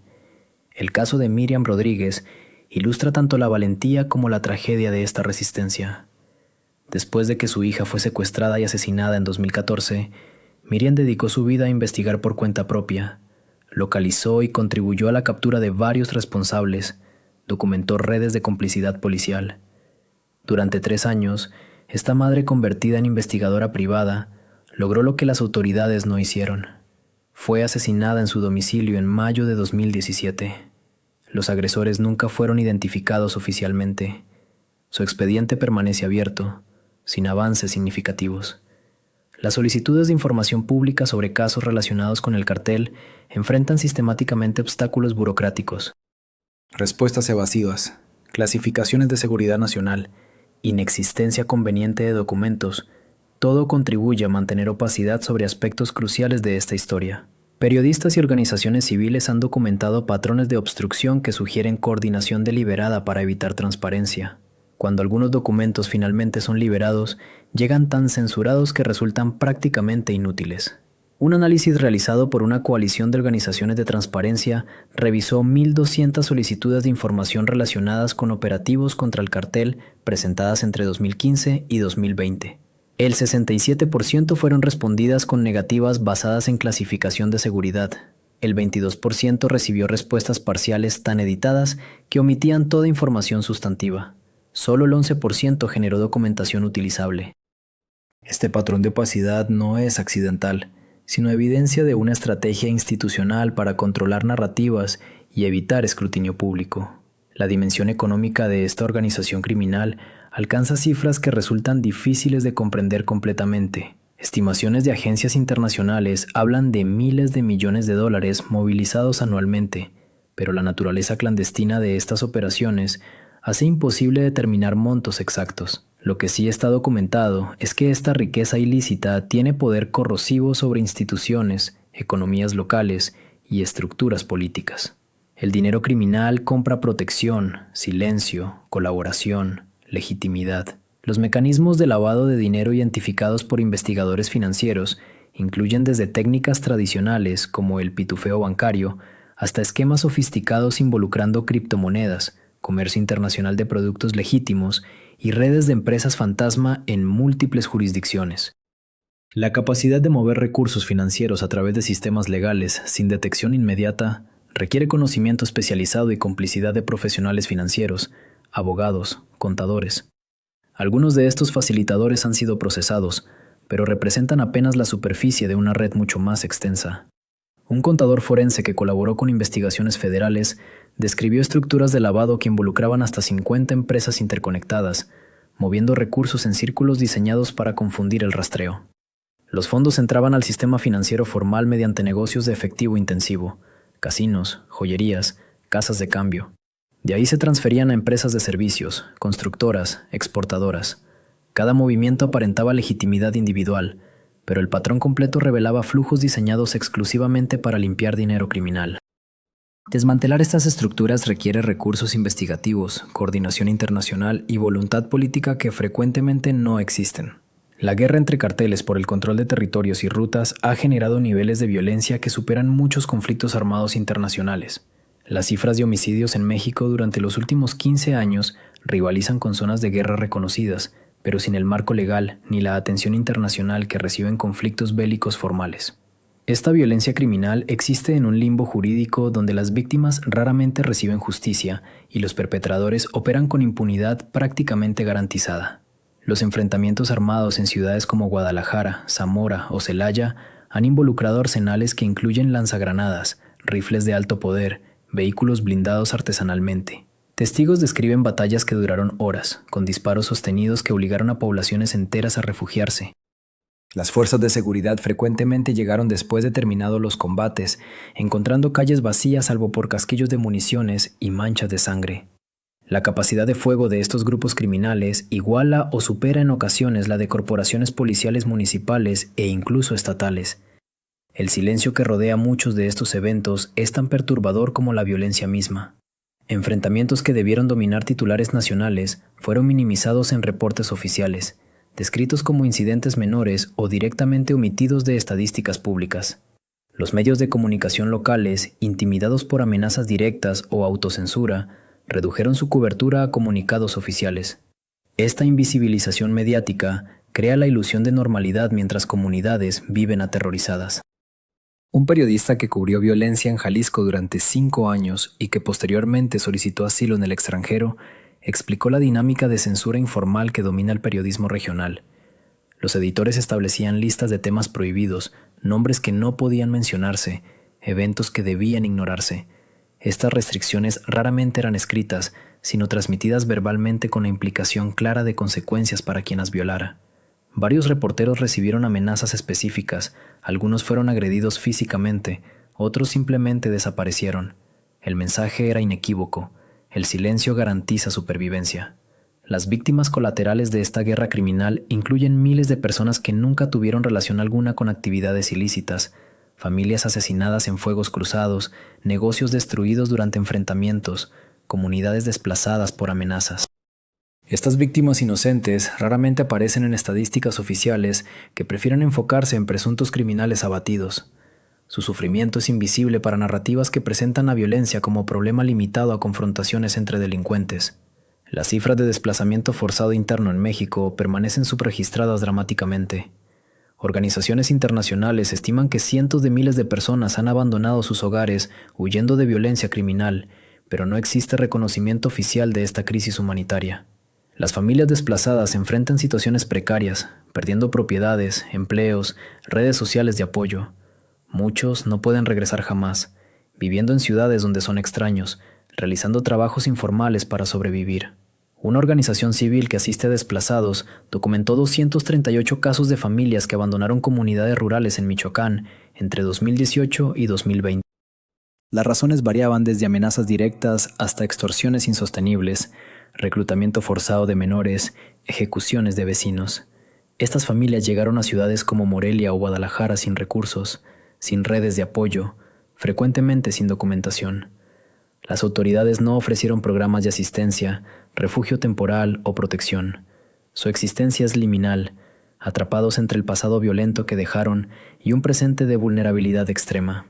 El caso de Miriam Rodríguez ilustra tanto la valentía como la tragedia de esta resistencia. Después de que su hija fue secuestrada y asesinada en 2014, Miriam dedicó su vida a investigar por cuenta propia. Localizó y contribuyó a la captura de varios responsables, documentó redes de complicidad policial. Durante 3 años, esta madre convertida en investigadora privada logró lo que las autoridades no hicieron. Fue asesinada en su domicilio en mayo de 2017. Los agresores nunca fueron identificados oficialmente. Su expediente permanece abierto, sin avances significativos. Las solicitudes de información pública sobre casos relacionados con el cartel enfrentan sistemáticamente obstáculos burocráticos. Respuestas evasivas, clasificaciones de seguridad nacional, inexistencia conveniente de documentos, todo contribuye a mantener opacidad sobre aspectos cruciales de esta historia. Periodistas y organizaciones civiles han documentado patrones de obstrucción que sugieren coordinación deliberada para evitar transparencia. Cuando algunos documentos finalmente son liberados, llegan tan censurados que resultan prácticamente inútiles. Un análisis realizado por una coalición de organizaciones de transparencia revisó 1.200 solicitudes de información relacionadas con operativos contra el cartel presentadas entre 2015 y 2020. El 67% fueron respondidas con negativas basadas en clasificación de seguridad. El 22% recibió respuestas parciales tan editadas que omitían toda información sustantiva. Solo el 11% generó documentación utilizable. Este patrón de opacidad no es accidental, sino evidencia de una estrategia institucional para controlar narrativas y evitar escrutinio público. La dimensión económica de esta organización criminal alcanza cifras que resultan difíciles de comprender completamente. Estimaciones de agencias internacionales hablan de miles de millones de dólares movilizados anualmente, pero la naturaleza clandestina de estas operaciones hace imposible determinar montos exactos. Lo que sí está documentado es que esta riqueza ilícita tiene poder corrosivo sobre instituciones, economías locales y estructuras políticas. El dinero criminal compra protección, silencio, colaboración, legitimidad. Los mecanismos de lavado de dinero identificados por investigadores financieros incluyen desde técnicas tradicionales como el pitufeo bancario hasta esquemas sofisticados involucrando criptomonedas, comercio internacional de productos legítimos y redes de empresas fantasma en múltiples jurisdicciones. La capacidad de mover recursos financieros a través de sistemas legales sin detección inmediata requiere conocimiento especializado y complicidad de profesionales financieros, abogados, contadores. Algunos de estos facilitadores han sido procesados, pero representan apenas la superficie de una red mucho más extensa. Un contador forense que colaboró con investigaciones federales describió estructuras de lavado que involucraban hasta 50 empresas interconectadas, moviendo recursos en círculos diseñados para confundir el rastreo. Los fondos entraban al sistema financiero formal mediante negocios de efectivo intensivo, casinos, joyerías, casas de cambio. De ahí se transferían a empresas de servicios, constructoras, exportadoras. Cada movimiento aparentaba legitimidad individual, pero el patrón completo revelaba flujos diseñados exclusivamente para limpiar dinero criminal. Desmantelar estas estructuras requiere recursos investigativos, coordinación internacional y voluntad política que frecuentemente no existen. La guerra entre carteles por el control de territorios y rutas ha generado niveles de violencia que superan muchos conflictos armados internacionales. Las cifras de homicidios en México durante los últimos 15 años rivalizan con zonas de guerra reconocidas, pero sin el marco legal ni la atención internacional que reciben conflictos bélicos formales. Esta violencia criminal existe en un limbo jurídico donde las víctimas raramente reciben justicia y los perpetradores operan con impunidad prácticamente garantizada. Los enfrentamientos armados en ciudades como Guadalajara, Zamora o Celaya han involucrado arsenales que incluyen lanzagranadas, rifles de alto poder, vehículos blindados artesanalmente. Testigos describen batallas que duraron horas, con disparos sostenidos que obligaron a poblaciones enteras a refugiarse. Las fuerzas de seguridad frecuentemente llegaron después de terminados los combates, encontrando calles vacías salvo por casquillos de municiones y manchas de sangre. La capacidad de fuego de estos grupos criminales iguala o supera en ocasiones la de corporaciones policiales municipales e incluso estatales. El silencio que rodea muchos de estos eventos es tan perturbador como la violencia misma. Enfrentamientos que debieron dominar titulares nacionales fueron minimizados en reportes oficiales, descritos como incidentes menores o directamente omitidos de estadísticas públicas. Los medios de comunicación locales, intimidados por amenazas directas o autocensura, redujeron su cobertura a comunicados oficiales. Esta invisibilización mediática crea la ilusión de normalidad mientras comunidades viven aterrorizadas. Un periodista que cubrió violencia en Jalisco durante 5 años y que posteriormente solicitó asilo en el extranjero, explicó la dinámica de censura informal que domina el periodismo regional. Los editores establecían listas de temas prohibidos, nombres que no podían mencionarse, eventos que debían ignorarse. Estas restricciones raramente eran escritas, sino transmitidas verbalmente con la implicación clara de consecuencias para quien las violara. Varios reporteros recibieron amenazas específicas, algunos fueron agredidos físicamente, otros simplemente desaparecieron. El mensaje era inequívoco: el silencio garantiza supervivencia. Las víctimas colaterales de esta guerra criminal incluyen miles de personas que nunca tuvieron relación alguna con actividades ilícitas, familias asesinadas en fuegos cruzados, negocios destruidos durante enfrentamientos, comunidades desplazadas por amenazas. Estas víctimas inocentes raramente aparecen en estadísticas oficiales que prefieren enfocarse en presuntos criminales abatidos. Su sufrimiento es invisible para narrativas que presentan la violencia como problema limitado a confrontaciones entre delincuentes. Las cifras de desplazamiento forzado interno en México permanecen subregistradas dramáticamente. Organizaciones internacionales estiman que cientos de miles de personas han abandonado sus hogares huyendo de violencia criminal, pero no existe reconocimiento oficial de esta crisis humanitaria. Las familias desplazadas enfrentan situaciones precarias, perdiendo propiedades, empleos, redes sociales de apoyo. Muchos no pueden regresar jamás, viviendo en ciudades donde son extraños, realizando trabajos informales para sobrevivir. Una organización civil que asiste a desplazados documentó 238 casos de familias que abandonaron comunidades rurales en Michoacán entre 2018 y 2020. Las razones variaban desde amenazas directas hasta extorsiones insostenibles, reclutamiento forzado de menores, ejecuciones de vecinos. Estas familias llegaron a ciudades como Morelia o Guadalajara sin recursos, sin redes de apoyo, frecuentemente sin documentación. Las autoridades no ofrecieron programas de asistencia, refugio temporal o protección. Su existencia es liminal, atrapados entre el pasado violento que dejaron y un presente de vulnerabilidad extrema.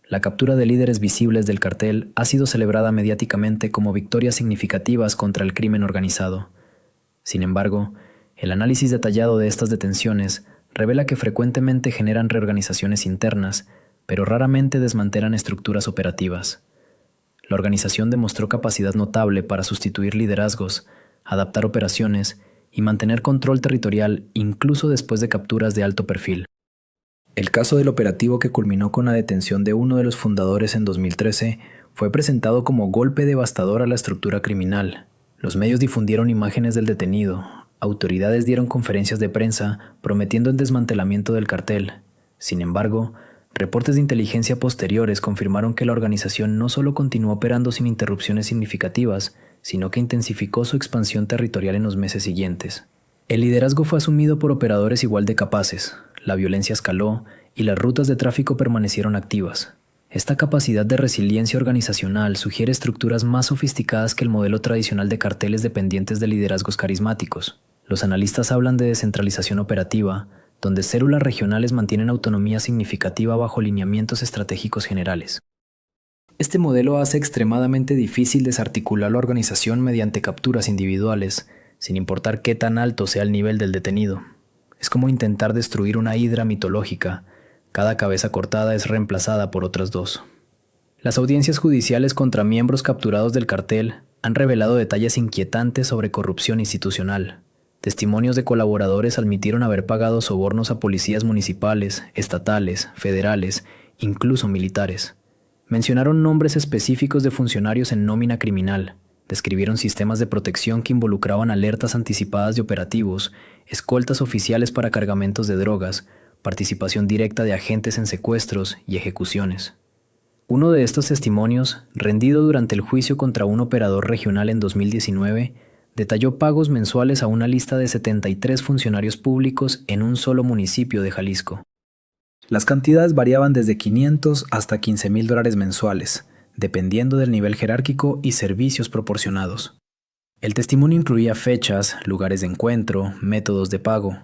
La captura de líderes visibles del cartel ha sido celebrada mediáticamente como victorias significativas contra el crimen organizado. Sin embargo, el análisis detallado de estas detenciones revela que frecuentemente generan reorganizaciones internas, pero raramente desmantelan estructuras operativas. La organización demostró capacidad notable para sustituir liderazgos, adaptar operaciones y mantener control territorial incluso después de capturas de alto perfil. El caso del operativo que culminó con la detención de uno de los fundadores en 2013 fue presentado como golpe devastador a la estructura criminal. Los medios difundieron imágenes del detenido, autoridades dieron conferencias de prensa prometiendo el desmantelamiento del cartel. Sin embargo, reportes de inteligencia posteriores confirmaron que la organización no solo continuó operando sin interrupciones significativas, sino que intensificó su expansión territorial en los meses siguientes. El liderazgo fue asumido por operadores igual de capaces, la violencia escaló y las rutas de tráfico permanecieron activas. Esta capacidad de resiliencia organizacional sugiere estructuras más sofisticadas que el modelo tradicional de carteles dependientes de liderazgos carismáticos. Los analistas hablan de descentralización operativa, donde células regionales mantienen autonomía significativa bajo lineamientos estratégicos generales. Este modelo hace extremadamente difícil desarticular la organización mediante capturas individuales, sin importar qué tan alto sea el nivel del detenido. Es como intentar destruir una hidra mitológica. Cada cabeza cortada es reemplazada por otras dos. Las audiencias judiciales contra miembros capturados del cartel han revelado detalles inquietantes sobre corrupción institucional. Testimonios de colaboradores admitieron haber pagado sobornos a policías municipales, estatales, federales, incluso militares. Mencionaron nombres específicos de funcionarios en nómina criminal. Describieron sistemas de protección que involucraban alertas anticipadas de operativos, escoltas oficiales para cargamentos de drogas, participación directa de agentes en secuestros y ejecuciones. Uno de estos testimonios, rendido durante el juicio contra un operador regional en 2019, detalló pagos mensuales a una lista de 73 funcionarios públicos en un solo municipio de Jalisco. Las cantidades variaban desde $500 hasta $15,000 mensuales, dependiendo del nivel jerárquico y servicios proporcionados. El testimonio incluía fechas, lugares de encuentro, métodos de pago.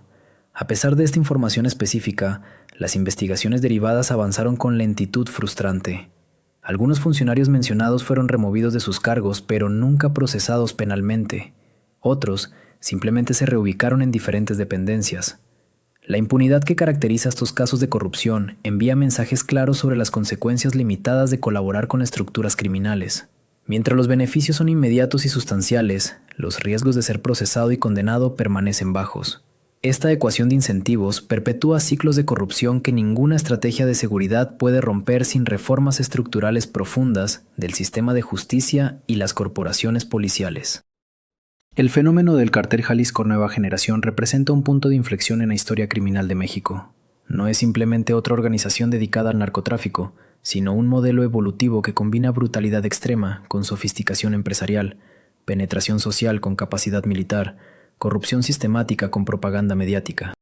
A pesar de esta información específica, las investigaciones derivadas avanzaron con lentitud frustrante. Algunos funcionarios mencionados fueron removidos de sus cargos, pero nunca procesados penalmente. Otros simplemente se reubicaron en diferentes dependencias. La impunidad que caracteriza estos casos de corrupción envía mensajes claros sobre las consecuencias limitadas de colaborar con estructuras criminales. Mientras los beneficios son inmediatos y sustanciales, los riesgos de ser procesado y condenado permanecen bajos. Esta ecuación de incentivos perpetúa ciclos de corrupción que ninguna estrategia de seguridad puede romper sin reformas estructurales profundas del sistema de justicia y las corporaciones policiales. El fenómeno del Cártel Jalisco Nueva Generación representa un punto de inflexión en la historia criminal de México. No es simplemente otra organización dedicada al narcotráfico, sino un modelo evolutivo que combina brutalidad extrema con sofisticación empresarial, penetración social con capacidad militar, corrupción sistemática con propaganda mediática.